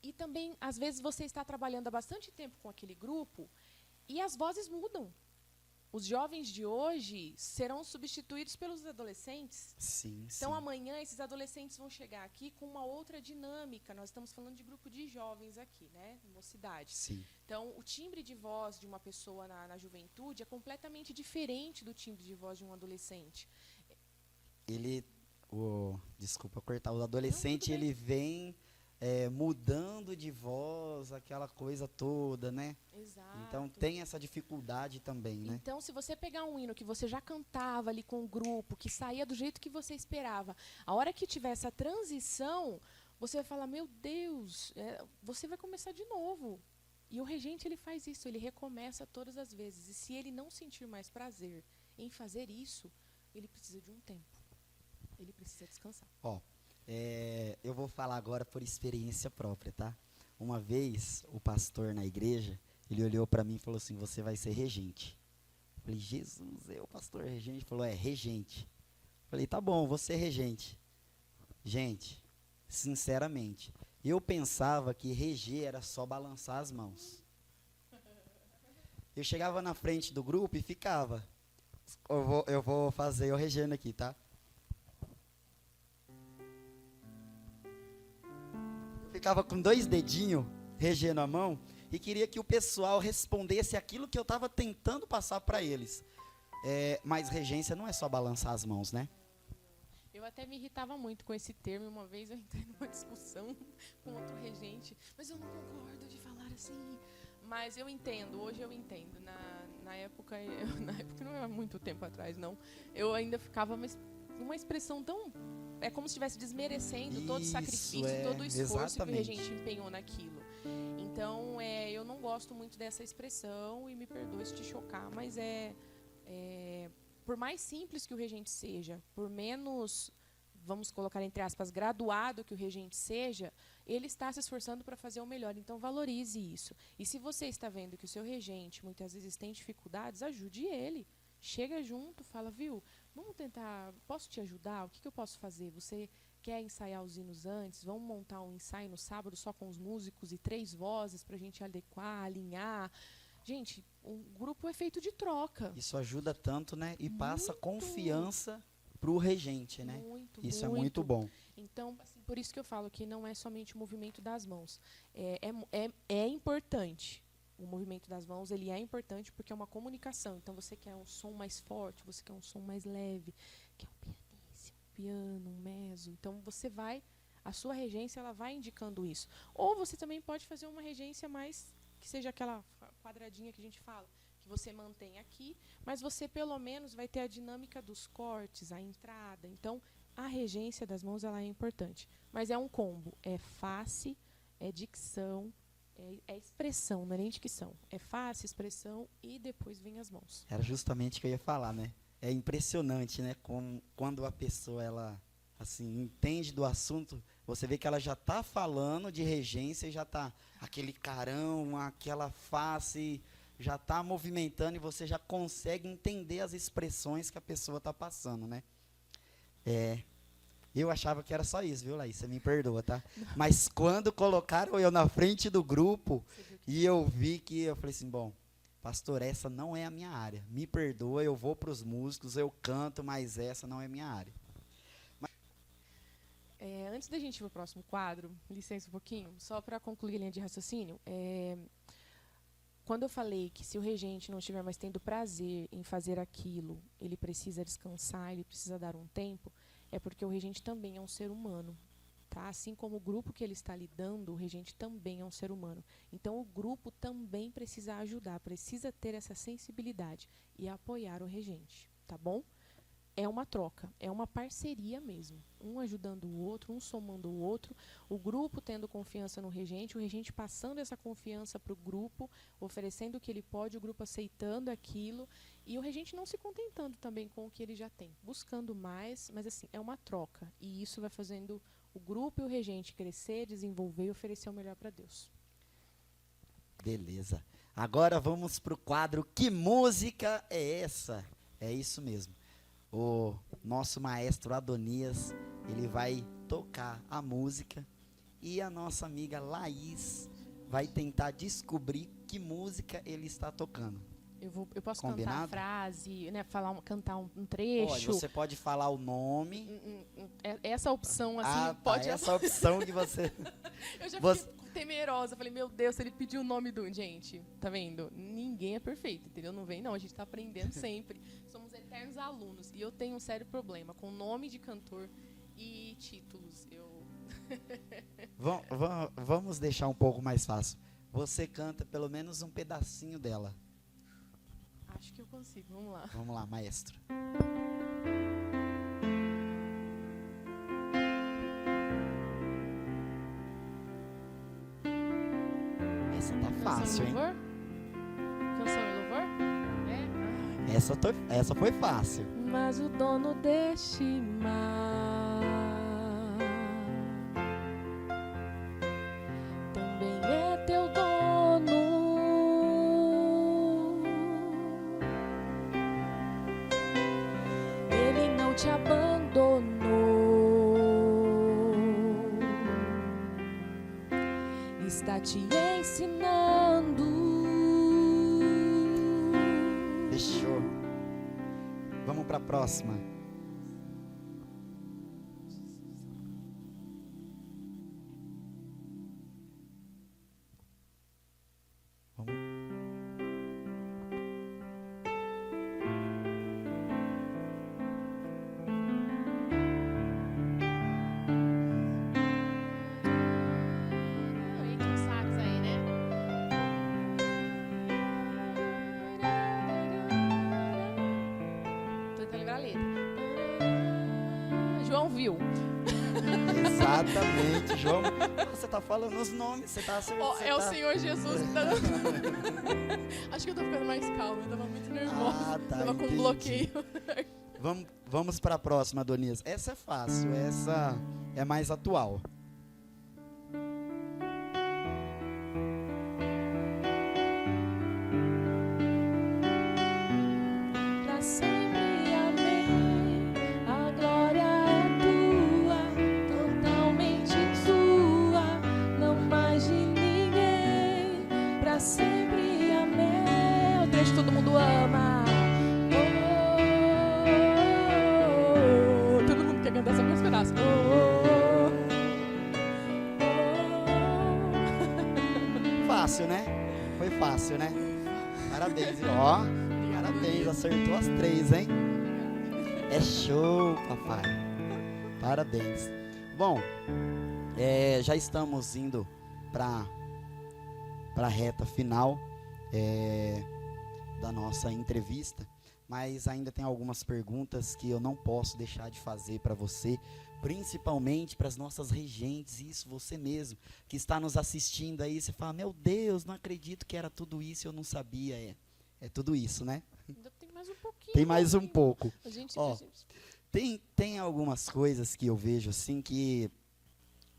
E também, às vezes, você está trabalhando há bastante tempo com aquele grupo e as vozes mudam. Os jovens de hoje serão substituídos pelos adolescentes. Sim, então, amanhã, esses adolescentes vão chegar aqui com uma outra dinâmica. Nós estamos falando de grupo de jovens aqui, né? Mocidade. Sim. Então, o timbre de voz de uma pessoa na juventude é completamente diferente do timbre de voz de um adolescente. Desculpa cortar, o adolescente, ele vem... mudando de voz, aquela coisa toda, né? Exato. Então tem essa dificuldade também, né? Então, se você pegar um hino que você já cantava ali com o grupo, que saía do jeito que você esperava, a hora que tiver essa transição, você vai falar, meu Deus, você vai começar de novo. E o regente, ele faz isso, ele recomeça todas as vezes. E se ele não sentir mais prazer em fazer isso, ele precisa de um tempo. Ele precisa descansar. Eu vou falar agora por experiência própria, tá? Uma vez, o pastor na igreja, ele olhou para mim e falou assim, você vai ser regente. Eu falei, Jesus, o pastor regente? Ele falou, regente. Eu falei, tá bom, vou ser regente. Gente, sinceramente, eu pensava que reger era só balançar as mãos. Eu chegava na frente do grupo e ficava. Eu vou fazer eu regendo aqui, tá? Ficava com 2 dedinhos regendo a mão e queria que o pessoal respondesse aquilo que eu estava tentando passar para eles. Mas regência não é só balançar as mãos, né? Eu até me irritava muito com esse termo. Uma vez eu entrei numa discussão com outro regente, mas eu não concordo de falar assim. Mas eu entendo, hoje eu entendo. Na época não é muito tempo atrás, não. Eu ainda ficava uma expressão tão... É como se estivesse desmerecendo todo o sacrifício, todo o esforço que o regente empenhou naquilo. Então, eu não gosto muito dessa expressão, e me perdoe se te chocar, mas por mais simples que o regente seja, por menos, vamos colocar entre aspas, graduado que o regente seja, ele está se esforçando para fazer o melhor. Então, valorize isso. E se você está vendo que o seu regente muitas vezes tem dificuldades, ajude ele. chega junto, fala, viu, vamos tentar, posso te ajudar? O que eu posso fazer? Você quer ensaiar os hinos antes? Vamos montar um ensaio no sábado só com os músicos e 3 vozes para a gente adequar, alinhar. Gente, o grupo é feito de troca. Isso ajuda tanto, né? E passa Muito. confiança pro regente, né? Muito, Isso é muito bom. Então, assim, por isso que eu falo que não é somente o movimento das mãos. É importante. O movimento das mãos, ele é importante porque é uma comunicação. Então, você quer um som mais forte, você quer um som mais leve, quer um pianíssimo, um piano, um mezzo. Então, a sua regência, ela vai indicando isso. Ou você também pode fazer uma regência mais, que seja aquela quadradinha que a gente fala, que você mantém aqui, mas você, pelo menos, vai ter a dinâmica dos cortes, a entrada. Então, a regência das mãos, ela é importante. Mas é um combo. É face, é dicção, é expressão, não é nem dicção. É face, expressão e depois vem as mãos. Era justamente o que eu ia falar, né? É impressionante, né? Quando a pessoa, ela, assim, entende do assunto, você vê que ela já está falando de regência e já está aquele carão, aquela face, já está movimentando e você já consegue entender as expressões que a pessoa está passando, né? Eu achava que era só isso, viu, Laís? Você me perdoa, tá? Mas quando colocaram eu na frente do grupo e eu vi que, eu falei assim, bom, pastor, essa não é a minha área. Me perdoa, eu vou para os músicos, eu canto, mas essa não é a minha área. Antes da gente ir para o próximo quadro, licença um pouquinho, só para concluir a linha de raciocínio, quando eu falei que se o regente não estiver mais tendo prazer em fazer aquilo, ele precisa descansar, ele precisa dar um tempo, é porque o regente também é um ser humano. Tá? Assim como o grupo que ele está lidando, o regente também é um ser humano. Então, o grupo também precisa ajudar, precisa ter essa sensibilidade e apoiar o regente. Tá bom? É uma troca, é uma parceria mesmo. Um ajudando o outro, um somando o outro, o grupo tendo confiança no regente, o regente passando essa confiança para o grupo, oferecendo o que ele pode, o grupo aceitando aquilo, e o regente não se contentando também com o que ele já tem, buscando mais, mas assim, é uma troca. E isso vai fazendo o grupo e o regente crescer, desenvolver e oferecer o melhor para Deus. Beleza. Agora vamos para o quadro Que Música é Essa? É isso mesmo. O nosso maestro Adonias, ele vai tocar a música e a nossa amiga Laís vai tentar descobrir que música ele está tocando. Eu posso Combinado? cantar a frase, né, cantar um trecho. Olha, você pode falar o nome. Essa opção, assim, pode... Essa opção que você... Eu já fiquei temerosa, falei, meu Deus, se ele pedir o nome do... Gente, tá vendo? Ninguém é perfeito, entendeu? Não vem, não, a gente tá aprendendo sempre. Somos eternos alunos. E eu tenho um sério problema com nome de cantor e títulos. Vamos deixar um pouco mais fácil. Você canta pelo menos um pedacinho dela. Acho que eu consigo, vamos lá. Vamos lá, maestro. Essa tá fácil, hein? Canção e louvor? Essa foi fácil. Mas o dono deste mar também é teu dono. Ele não te abandonou, está te ensinando. Fechou. Vamos para a próxima. João viu. Exatamente, João. Você tá falando os nomes, você tá acertando. O Senhor Jesus que tá dando... Acho que eu tô ficando mais calma, eu tava muito nervosa. Tava com bloqueio. Vamos para a próxima, Adonias. Essa é fácil, essa é mais atual. Pra faço. Fácil, né? Foi fácil, né? Parabéns, viu? Ó, parabéns, acertou as 3, hein? É show, papai. Parabéns. Bom, já estamos indo para a reta final da nossa entrevista, mas ainda tem algumas perguntas que eu não posso deixar de fazer para você, principalmente para as nossas regentes, isso, você mesmo, que está nos assistindo aí, você fala, meu Deus, não acredito que era tudo isso, eu não sabia, é tudo isso, né? Ainda tem mais um pouquinho. Tem mais um pouco. A gente, Ó, tem algumas coisas que eu vejo assim que,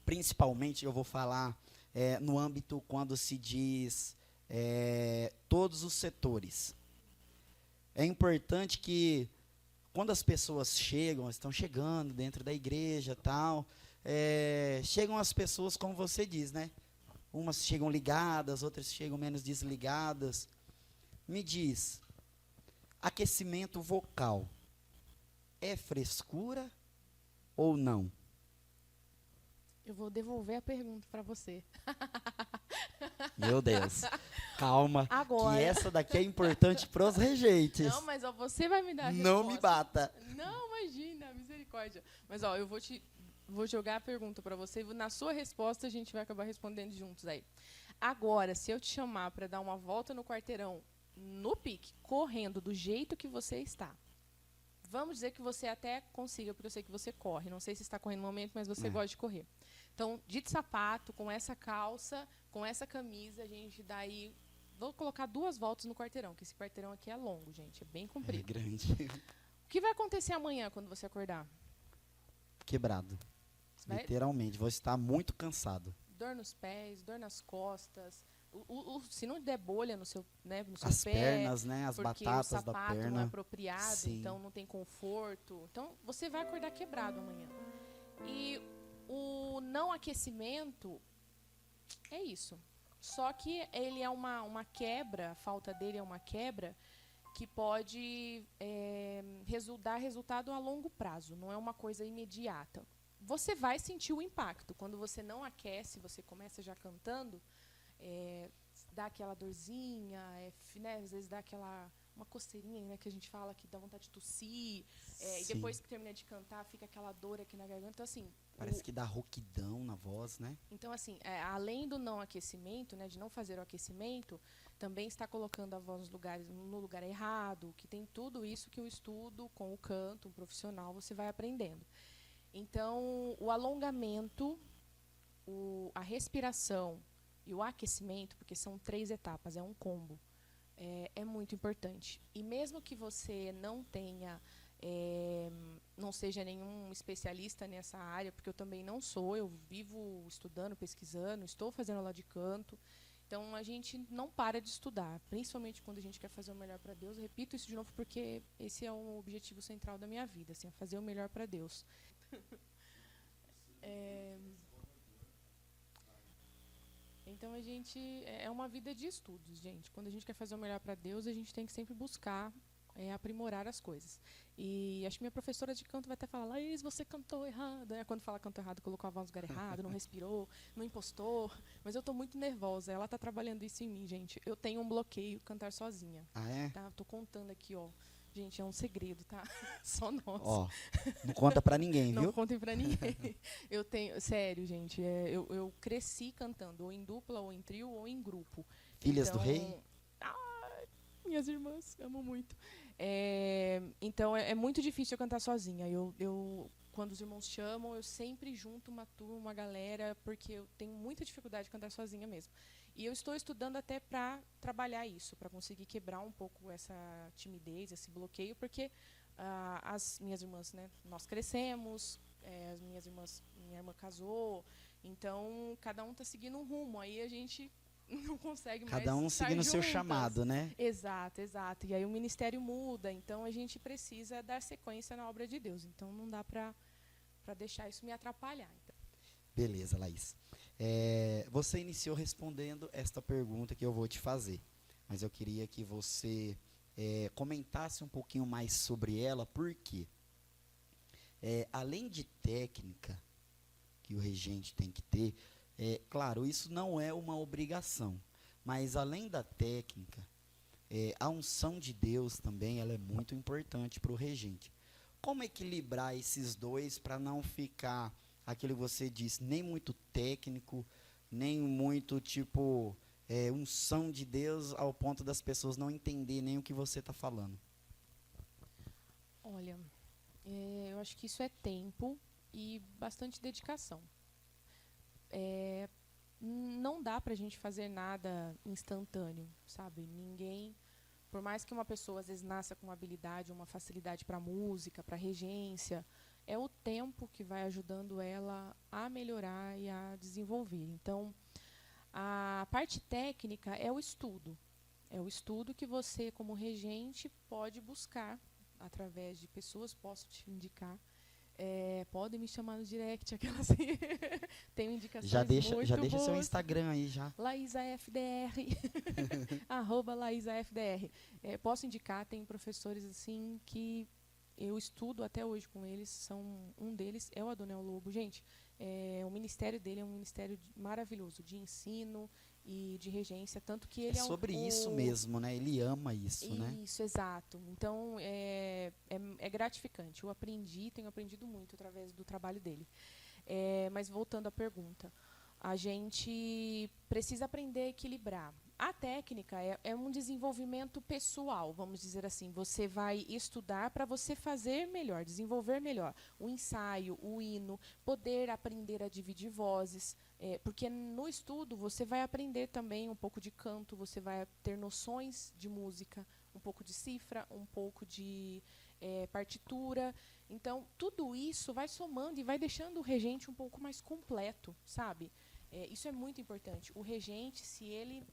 principalmente eu vou falar no âmbito quando se diz todos os setores. É importante que quando as pessoas estão chegando dentro da igreja tal, chegam as pessoas como você diz, né? Umas chegam ligadas, outras chegam menos desligadas. Me diz, aquecimento vocal é frescura ou não? Eu vou devolver a pergunta para você. Meu Deus, calma, Agora. que essa daqui é importante para os regentes. Não, mas ó, você vai me dar a Não resposta. me bata. Não, imagina, misericórdia. Mas ó, eu vou jogar a pergunta para você e na sua resposta a gente vai acabar respondendo juntos aí. Agora, se eu te chamar para dar uma volta no quarteirão, no pique, correndo do jeito que você está, vamos dizer que você até consiga, porque eu sei que você corre. Não sei se está correndo no momento, mas você gosta de correr. Então, de sapato, com essa calça, com essa camisa, a gente dá aí... Vou colocar 2 voltas no quarteirão, que esse quarteirão aqui é longo, gente. É bem comprido. É grande. O que vai acontecer amanhã, quando você acordar? Quebrado. Vai... Literalmente, vou estar muito cansado. Dor nos pés, dor nas costas. Se não der bolha no seu, né, no seu As pé, pernas, né? As batatas da o sapato perna. não é apropriado, Sim. então não tem conforto. Então, você vai acordar quebrado amanhã. E o não aquecimento é isso. Só que ele é uma quebra, a falta dele é uma quebra que pode dar resultado a longo prazo, não é uma coisa imediata. Você vai sentir o impacto. Quando você não aquece, você começa já cantando, dá aquela dorzinha, né, às vezes dá uma coceirinha, né, que a gente fala que dá vontade de tossir, e depois que termina de cantar, fica aquela dor aqui na garganta. Então, assim, parece que dá rouquidão na voz, né? Então, assim, além do não aquecimento, né, de não fazer o aquecimento, também está colocando a voz no lugar errado, que tem tudo isso que o estudo com o canto, um profissional, você vai aprendendo. Então, o alongamento, a respiração e o aquecimento, porque são 3 etapas, é um combo, é muito importante. E mesmo que você não tenha... não seja nenhum especialista nessa área, porque eu também não sou, eu vivo estudando, pesquisando, estou fazendo aula de canto, então a gente não para de estudar, principalmente quando a gente quer fazer o melhor para Deus. Eu repito isso de novo porque esse é o objetivo central da minha vida, assim, é fazer o melhor para Deus. Então a gente é uma vida de estudos, gente. Quando a gente quer fazer o melhor para Deus, a gente tem que sempre buscar aprimorar as coisas. E acho que minha professora de canto vai até falar, Laís, você cantou errado. Quando fala cantou errado, colocou a voz no lugar errado, não respirou, não impostou. Mas eu estou muito nervosa. Ela está trabalhando isso em mim, gente. Eu tenho um bloqueio cantar sozinha. Ah, é? Tá? Tô contando aqui, ó. Gente, é um segredo, tá? Só nosso. Ó, não conta pra ninguém, viu? Não contem pra ninguém. Eu tenho, sério, gente, eu cresci cantando, ou em dupla, ou em trio, ou em grupo. Filhas do Rei? Minhas irmãs, amo muito. Então, é muito difícil eu cantar sozinha. Quando os irmãos chamam, eu sempre junto uma turma, uma galera, porque eu tenho muita dificuldade de cantar sozinha mesmo. E eu estou estudando até para trabalhar isso, para conseguir quebrar um pouco essa timidez, esse bloqueio, porque as minhas irmãs, né, nós crescemos, minha irmã casou, então cada um está seguindo um rumo, aí a gente não consegue mais cada um estar seguindo o seu juntas. chamado, né? Exato, exato. E aí o ministério muda, então a gente precisa dar sequência na obra de Deus. Então não dá para deixar isso me atrapalhar. Então. Beleza, Laís. Você iniciou respondendo esta pergunta que eu vou te fazer, mas eu queria que você comentasse um pouquinho mais sobre ela, porque Além de técnica que o regente tem que ter, claro, isso não é uma obrigação, mas além da técnica, a unção de Deus também ela é muito importante para o regente. Como equilibrar esses dois para não ficar aquilo que você disse, nem muito técnico, nem muito tipo unção de Deus ao ponto das pessoas não entender nem o que você está falando? Olha, eu acho que isso é tempo e bastante dedicação. Não dá pra gente fazer nada instantâneo, sabe? Ninguém, por mais que uma pessoa às vezes nasça com uma habilidade, uma facilidade para música, para regência, é o tempo que vai ajudando ela a melhorar e a desenvolver. Então, a parte técnica é o estudo. É o estudo que você, como regente, pode buscar através de pessoas, posso te indicar. Podem me chamar no direct, aquela assim. Tenho indicações Já deixa seu boas. Instagram aí já. LaísaFDR, @LaísaFDR. Posso indicar, tem professores assim que eu estudo até hoje com eles. Um deles é o Adonel Lobo. Gente, o ministério dele é um ministério maravilhoso, de ensino e de regência, tanto que ele sobre isso mesmo, né? Ele ama isso, né? Isso, exato. Então, é gratificante. Tenho aprendido muito através do trabalho dele. Mas voltando à pergunta, a gente precisa aprender a equilibrar. A técnica é um desenvolvimento pessoal, vamos dizer assim. Você vai estudar para você fazer melhor, desenvolver melhor. O ensaio, o hino, poder aprender a dividir vozes. Porque no estudo você vai aprender também um pouco de canto, você vai ter noções de música, um pouco de cifra, um pouco de partitura. Então, tudo isso vai somando e vai deixando o regente um pouco mais completo, sabe? Isso é muito importante. O regente,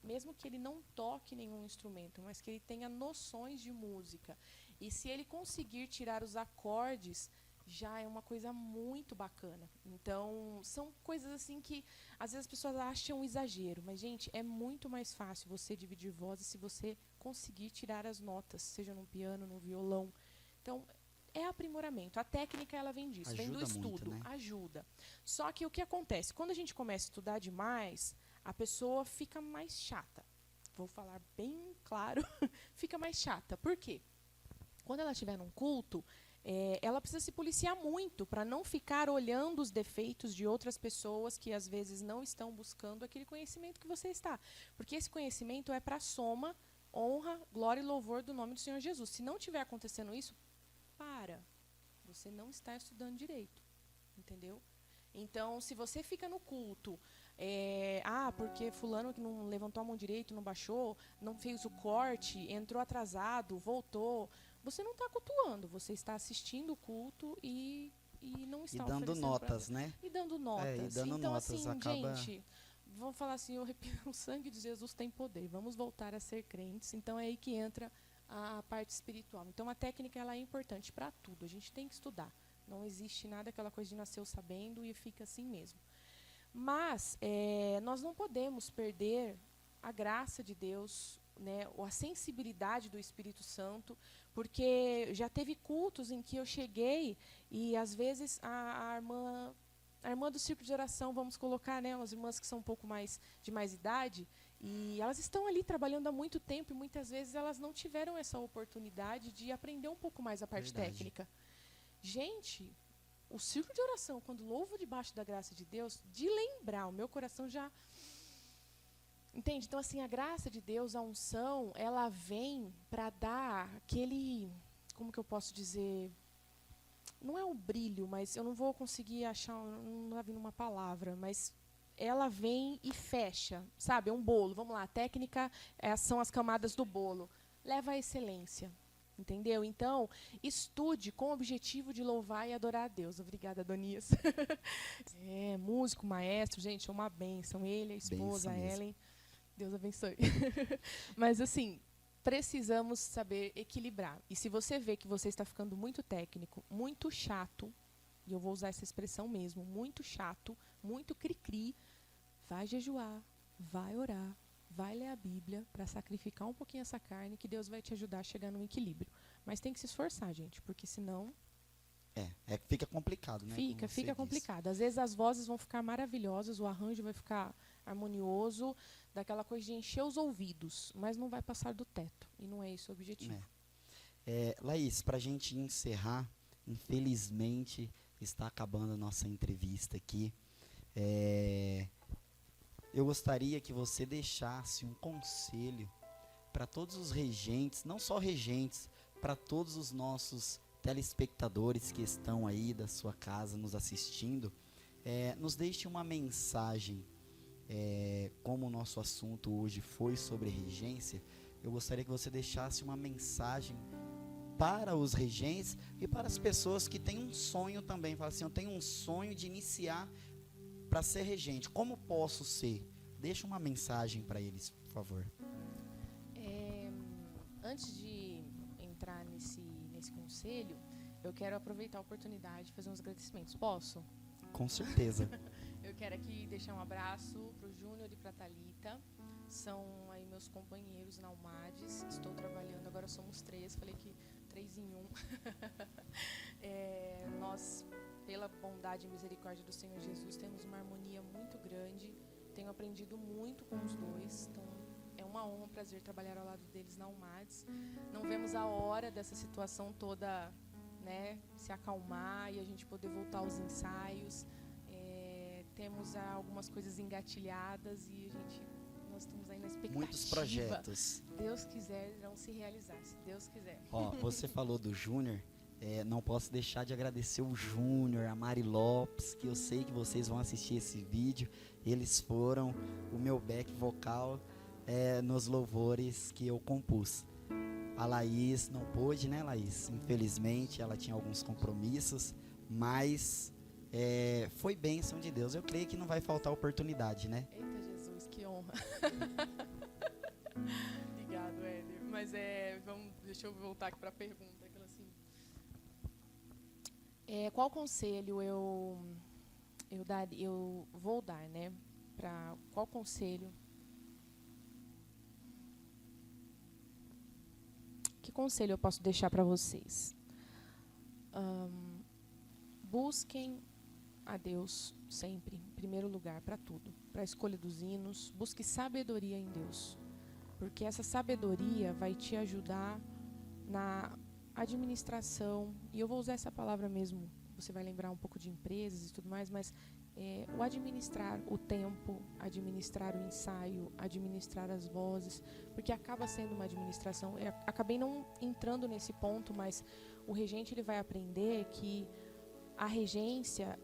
mesmo que ele não toque nenhum instrumento, mas que ele tenha noções de música, e se ele conseguir tirar os acordes, já é uma coisa muito bacana. Então, são coisas assim que às vezes as pessoas acham um exagero, mas, gente, é muito mais fácil você dividir vozes se você conseguir tirar as notas, seja no piano, no violão. Então, é aprimoramento. A técnica, ela vem disso, vem do estudo. Muito, né? Ajuda. Só que o que acontece? Quando a gente começa a estudar demais, a pessoa fica mais chata. Vou falar bem claro, fica mais chata. Por quê? Quando ela estiver num culto, ela precisa se policiar muito para não ficar olhando os defeitos de outras pessoas que às vezes não estão buscando aquele conhecimento que você está. Porque esse conhecimento é para soma, honra, glória e louvor do nome do Senhor Jesus. Se não estiver acontecendo isso, você não está estudando direito, entendeu? Então, se você fica no culto, porque fulano que não levantou a mão direito, não baixou, não fez o corte, entrou atrasado, voltou, você não está cultuando, você está assistindo o culto e não está dando notas, né? E dando notas. E dando então, notas, assim, acaba... gente, vamos falar assim, eu repito, o sangue de Jesus tem poder, vamos voltar a ser crentes. Então, é aí que entra a parte espiritual. Então, a técnica ela é importante para tudo, a gente tem que estudar. Não existe nada aquela coisa de nasceu sabendo e fica assim mesmo. Mas nós não podemos perder a graça de Deus, né, ou a sensibilidade do Espírito Santo, porque já teve cultos em que eu cheguei e, às vezes, a irmã do círculo de oração, vamos colocar, né, umas irmãs que são um pouco de mais idade, e elas estão ali trabalhando há muito tempo e muitas vezes elas não tiveram essa oportunidade de aprender um pouco mais a parte técnica. Gente, o círculo de oração, quando louvo debaixo da graça de Deus, de lembrar, o meu coração já... Entende? Então, assim, a graça de Deus, a unção, ela vem para dar aquele... Como que eu posso dizer? Não é um brilho, mas eu não vou conseguir achar... Não está vindo uma palavra, mas... ela vem e fecha, sabe? É um bolo. Vamos lá, a técnica são as camadas do bolo. Leva à excelência, entendeu? Então, estude com o objetivo de louvar e adorar a Deus. Obrigada, Adonias. Músico, maestro, gente, é uma bênção. Ele, a esposa, a Ellen. Deus abençoe. Mas, assim, precisamos saber equilibrar. E se você vê que você está ficando muito técnico, muito chato, e eu vou usar essa expressão mesmo, muito chato, muito cri-cri, vai jejuar, vai orar, vai ler a Bíblia para sacrificar um pouquinho essa carne, que Deus vai te ajudar a chegar num equilíbrio. Mas tem que se esforçar, gente, porque senão Fica complicado, né? Fica complicado. Às vezes as vozes vão ficar maravilhosas, o arranjo vai ficar harmonioso, daquela coisa de encher os ouvidos, mas não vai passar do teto. E não é esse o objetivo. Laís, para a gente encerrar, infelizmente está acabando a nossa entrevista aqui. Eu gostaria que você deixasse um conselho para todos os regentes, não só regentes, para todos os nossos telespectadores que estão aí da sua casa nos assistindo. Nos deixe uma mensagem, como o nosso assunto hoje foi sobre regência. Eu gostaria que você deixasse uma mensagem para os regentes e para as pessoas que têm um sonho também. Fala assim, eu tenho um sonho de iniciar para ser regente. Como posso ser? Deixa uma mensagem para eles, por favor. Antes de entrar nesse conselho, eu quero aproveitar a oportunidade de fazer uns agradecimentos. Posso? Com certeza. Eu quero aqui deixar um abraço para o Júnior e para a Thalita. São aí meus companheiros na UMADES. Estou trabalhando, agora somos 3. Falei que 3 em 1. Nós, pela bondade e misericórdia do Senhor Jesus, temos uma harmonia muito grande. Tenho aprendido muito com os dois. Então, é uma honra, um prazer trabalhar ao lado deles na UMADES. Não vemos a hora dessa situação toda, né, se acalmar e a gente poder voltar aos ensaios. Temos algumas coisas engatilhadas e nós estamos aí na expectativa. Muitos projetos. Deus quiser, irão se realizar, se Deus quiser. Você falou do Júnior, não posso deixar de agradecer o Júnior, a Mari Lopes, que eu sei que vocês vão assistir esse vídeo. Eles foram o meu back vocal nos louvores que eu compus. A Laís não pôde, né, Laís? Infelizmente, ela tinha alguns compromissos, mas foi bênção de Deus. Eu creio que não vai faltar oportunidade, né? Eita Jesus, que honra. Obrigado, Éder. Mas deixa eu voltar aqui para a pergunta. Assim, qual conselho eu vou dar, né? Qual conselho? Que conselho eu posso deixar para vocês? Busquem a Deus sempre, em primeiro lugar, para tudo. Para a escolha dos hinos, busque sabedoria em Deus. Porque essa sabedoria vai te ajudar na administração, e eu vou usar essa palavra mesmo, você vai lembrar um pouco de empresas e tudo mais, mas o administrar o tempo, administrar o ensaio, administrar as vozes, porque acaba sendo uma administração. Eu acabei não entrando nesse ponto, mas o regente ele vai aprender que a regência,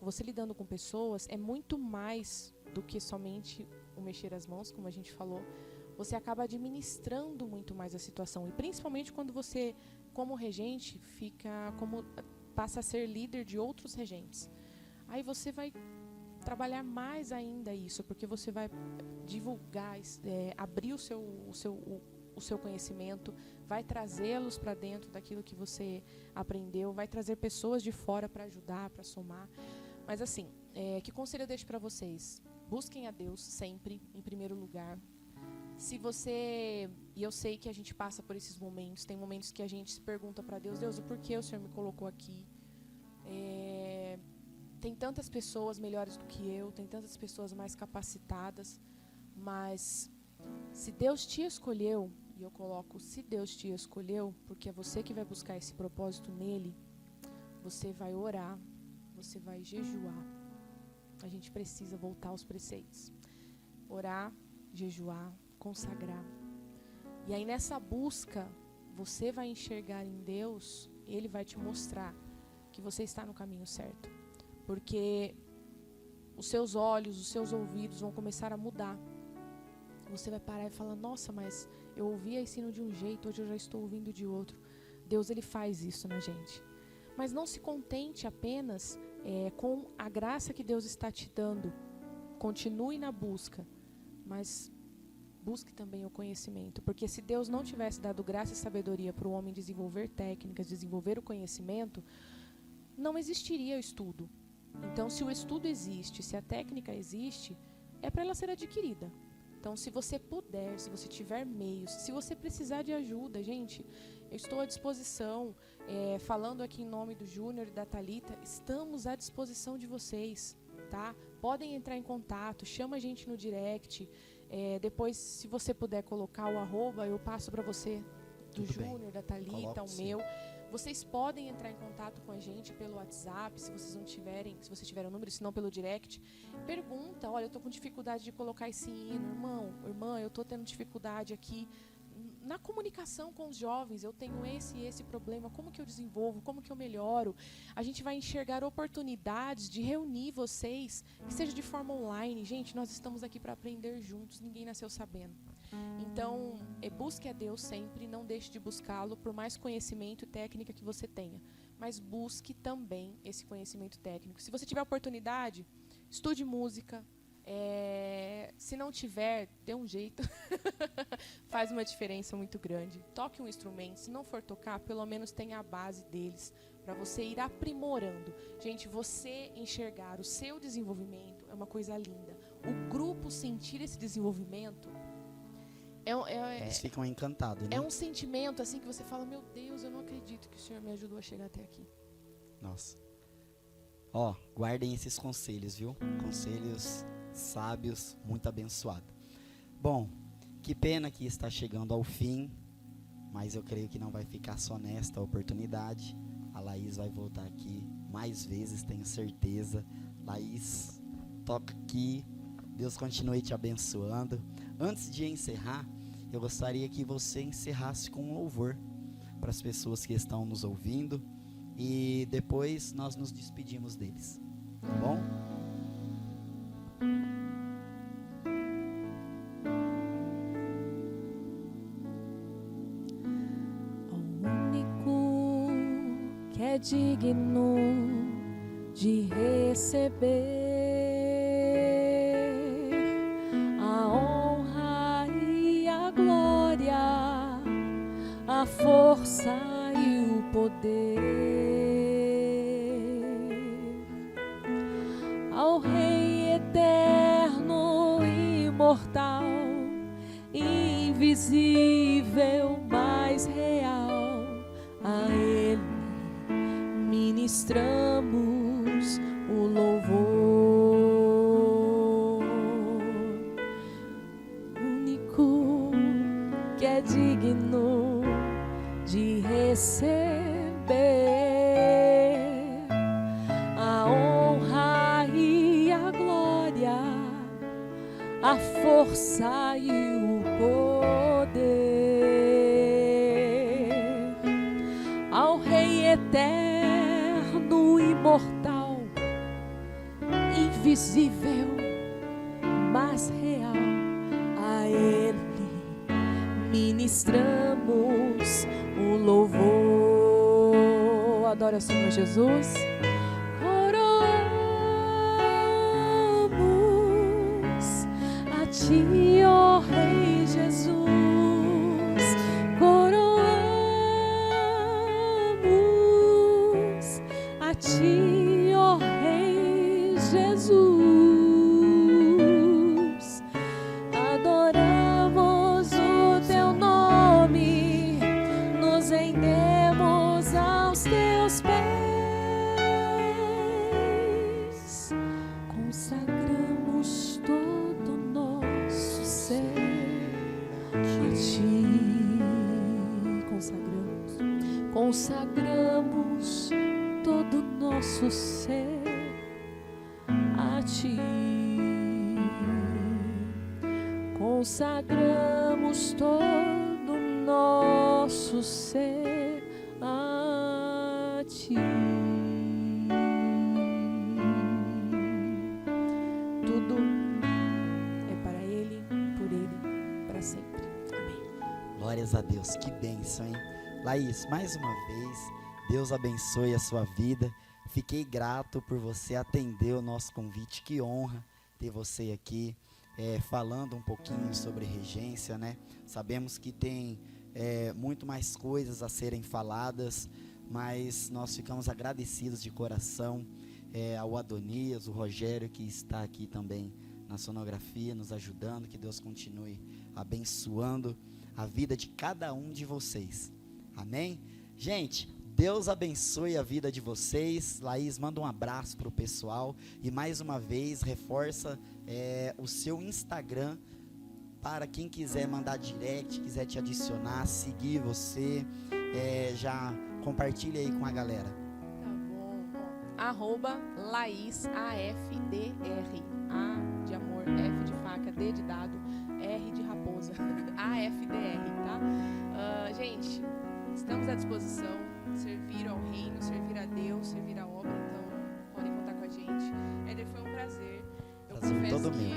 você lidando com pessoas, é muito mais do que somente o mexer as mãos, como a gente falou. Você acaba administrando muito mais a situação, e principalmente quando você, como regente, passa a ser líder de outros regentes. Aí você vai trabalhar mais ainda isso, porque você vai divulgar, abrir o seu conhecimento, vai trazê-los para dentro daquilo que você aprendeu, vai trazer pessoas de fora para ajudar, para somar. Mas assim, que conselho eu deixo para vocês? Busquem a Deus sempre, em primeiro lugar. Se você, e eu sei que a gente passa por esses momentos, tem momentos que a gente se pergunta para Deus, Deus, o porquê o Senhor me colocou aqui? Tem tantas pessoas melhores do que eu, tem tantas pessoas mais capacitadas, mas se Deus te escolheu, e eu coloco se Deus te escolheu, porque é você que vai buscar esse propósito nele, você vai orar, você vai jejuar. A gente precisa voltar aos preceitos. Orar, jejuar, consagrar. E aí nessa busca, você vai enxergar em Deus, Ele vai te mostrar que você está no caminho certo. Porque os seus olhos, os seus ouvidos vão começar a mudar. Você vai parar e falar, nossa, mas eu ouvia ensino de um jeito, hoje eu já estou ouvindo de outro. Deus, Ele faz isso na gente. Mas não se contente apenas com a graça que Deus está te dando. Continue na busca, mas busque também o conhecimento. Porque se Deus não tivesse dado graça e sabedoria para o homem desenvolver técnicas, desenvolver o conhecimento, não existiria o estudo. Então, se o estudo existe, se a técnica existe, é para ela ser adquirida. Então, se você puder, se você tiver meios, se você precisar de ajuda, gente, eu estou à disposição. Falando aqui em nome do Júnior e da Thalita, estamos à disposição de vocês, tá? Podem entrar em contato, chama a gente no direct. Depois, se você puder colocar o @, eu passo para você, do Júnior, da Thalita, o meu. Vocês podem entrar em contato com a gente pelo WhatsApp, se vocês tiverem o número, se não pelo direct. Pergunta, olha, eu estou com dificuldade de colocar esse hino, irmã, eu estou tendo dificuldade aqui na comunicação com os jovens, eu tenho esse e esse problema, como que eu desenvolvo, como que eu melhoro? A gente vai enxergar oportunidades de reunir vocês, que seja de forma online. Gente, nós estamos aqui para aprender juntos, ninguém nasceu sabendo. Então, busque a Deus sempre, não deixe de buscá-lo, por mais conhecimento e técnica que você tenha. Mas busque também esse conhecimento técnico. Se você tiver oportunidade, estude música. Se não tiver, dê um jeito. Faz uma diferença muito grande. Toque um instrumento. Se não for tocar, pelo menos tenha a base deles, para você ir aprimorando. Gente, você enxergar o seu desenvolvimento é uma coisa linda. O grupo sentir esse desenvolvimento... Eles ficam encantados, né? É um sentimento assim que você fala, meu Deus, eu não acredito que o Senhor me ajudou a chegar até aqui. Nossa. Guardem esses conselhos, viu? Conselhos sábios, muito abençoados. Bom, que pena que está chegando ao fim, mas eu creio que não vai ficar só nesta oportunidade. A Laís vai voltar aqui mais vezes, tenho certeza. Laís, toca aqui. Deus continue te abençoando. Antes de encerrar, eu gostaria que você encerrasse com um louvor para as pessoas que estão nos ouvindo, e depois nós nos despedimos deles, tá bom? O único que é digno de receber a força e o poder, ao Rei eterno, imortal, invisível, mais real, a Ele ministramos o louvor. Único que é digno de receber a honra e a glória, a força e o poder, ao Rei eterno, imortal, invisível, mas real, a Ele ministramos o louvor. Adora o Senhor Jesus. Coroamos a Ti, ó Rei Jesus. Coroamos a Ti, ó Rei Jesus. Adoramos o Teu nome, nos rendemos aos Teus pés, consagramos todo o nosso ser a Ti. Consagramos todo o nosso ser a Ti. Consagramos todo o nosso ser a Ti. Tudo é para Ele, por Ele, para sempre. Amém. Glórias a Deus, que bênção, hein? Laís, mais uma vez, Deus abençoe a sua vida. Fiquei grato por você atender o nosso convite, que honra ter você aqui, falando um pouquinho sobre regência, né? Sabemos que tem muito mais coisas a serem faladas, mas nós ficamos agradecidos de coração ao Adonias, o Rogério, que está aqui também na sonografia, nos ajudando. Que Deus continue abençoando a vida de cada um de vocês. Amém? Gente, Deus abençoe a vida de vocês. Laís, manda um abraço para o pessoal. E mais uma vez, reforça o seu Instagram para quem quiser mandar direct, quiser te adicionar, seguir você. Já compartilha aí com a galera. Tá bom. Ó, @LaísAFDR. A de amor, F de faca, D de dado, R de raposa. AFDR, tá? Gente, estamos à disposição. Servir ao reino, servir a Deus, servir a obra. Então, podem contar com a gente. Éder, foi um prazer. Eu confesso todo que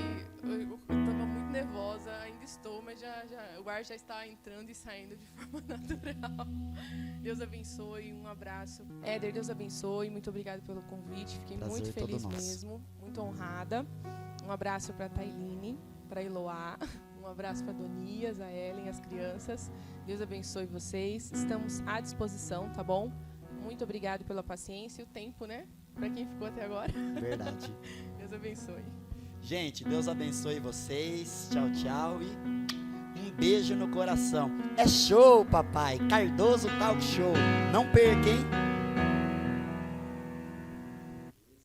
eu estava muito nervosa, ainda estou, mas o ar já está entrando e saindo de forma natural. Deus abençoe, um abraço. Éder, Deus abençoe, muito obrigada pelo convite, fiquei Prazer muito feliz todo nosso. mesmo, muito honrada. Um abraço para a Tailine, para a Eloá, um abraço para a Donias, a Ellen, as crianças. Deus abençoe vocês, estamos à disposição, tá bom? Muito obrigado pela paciência e o tempo, né? Para quem ficou até agora. Verdade. Deus abençoe. Gente, Deus abençoe vocês. Tchau, tchau e um beijo no coração. É show, papai. Cardoso Talk Show. Não perca, hein?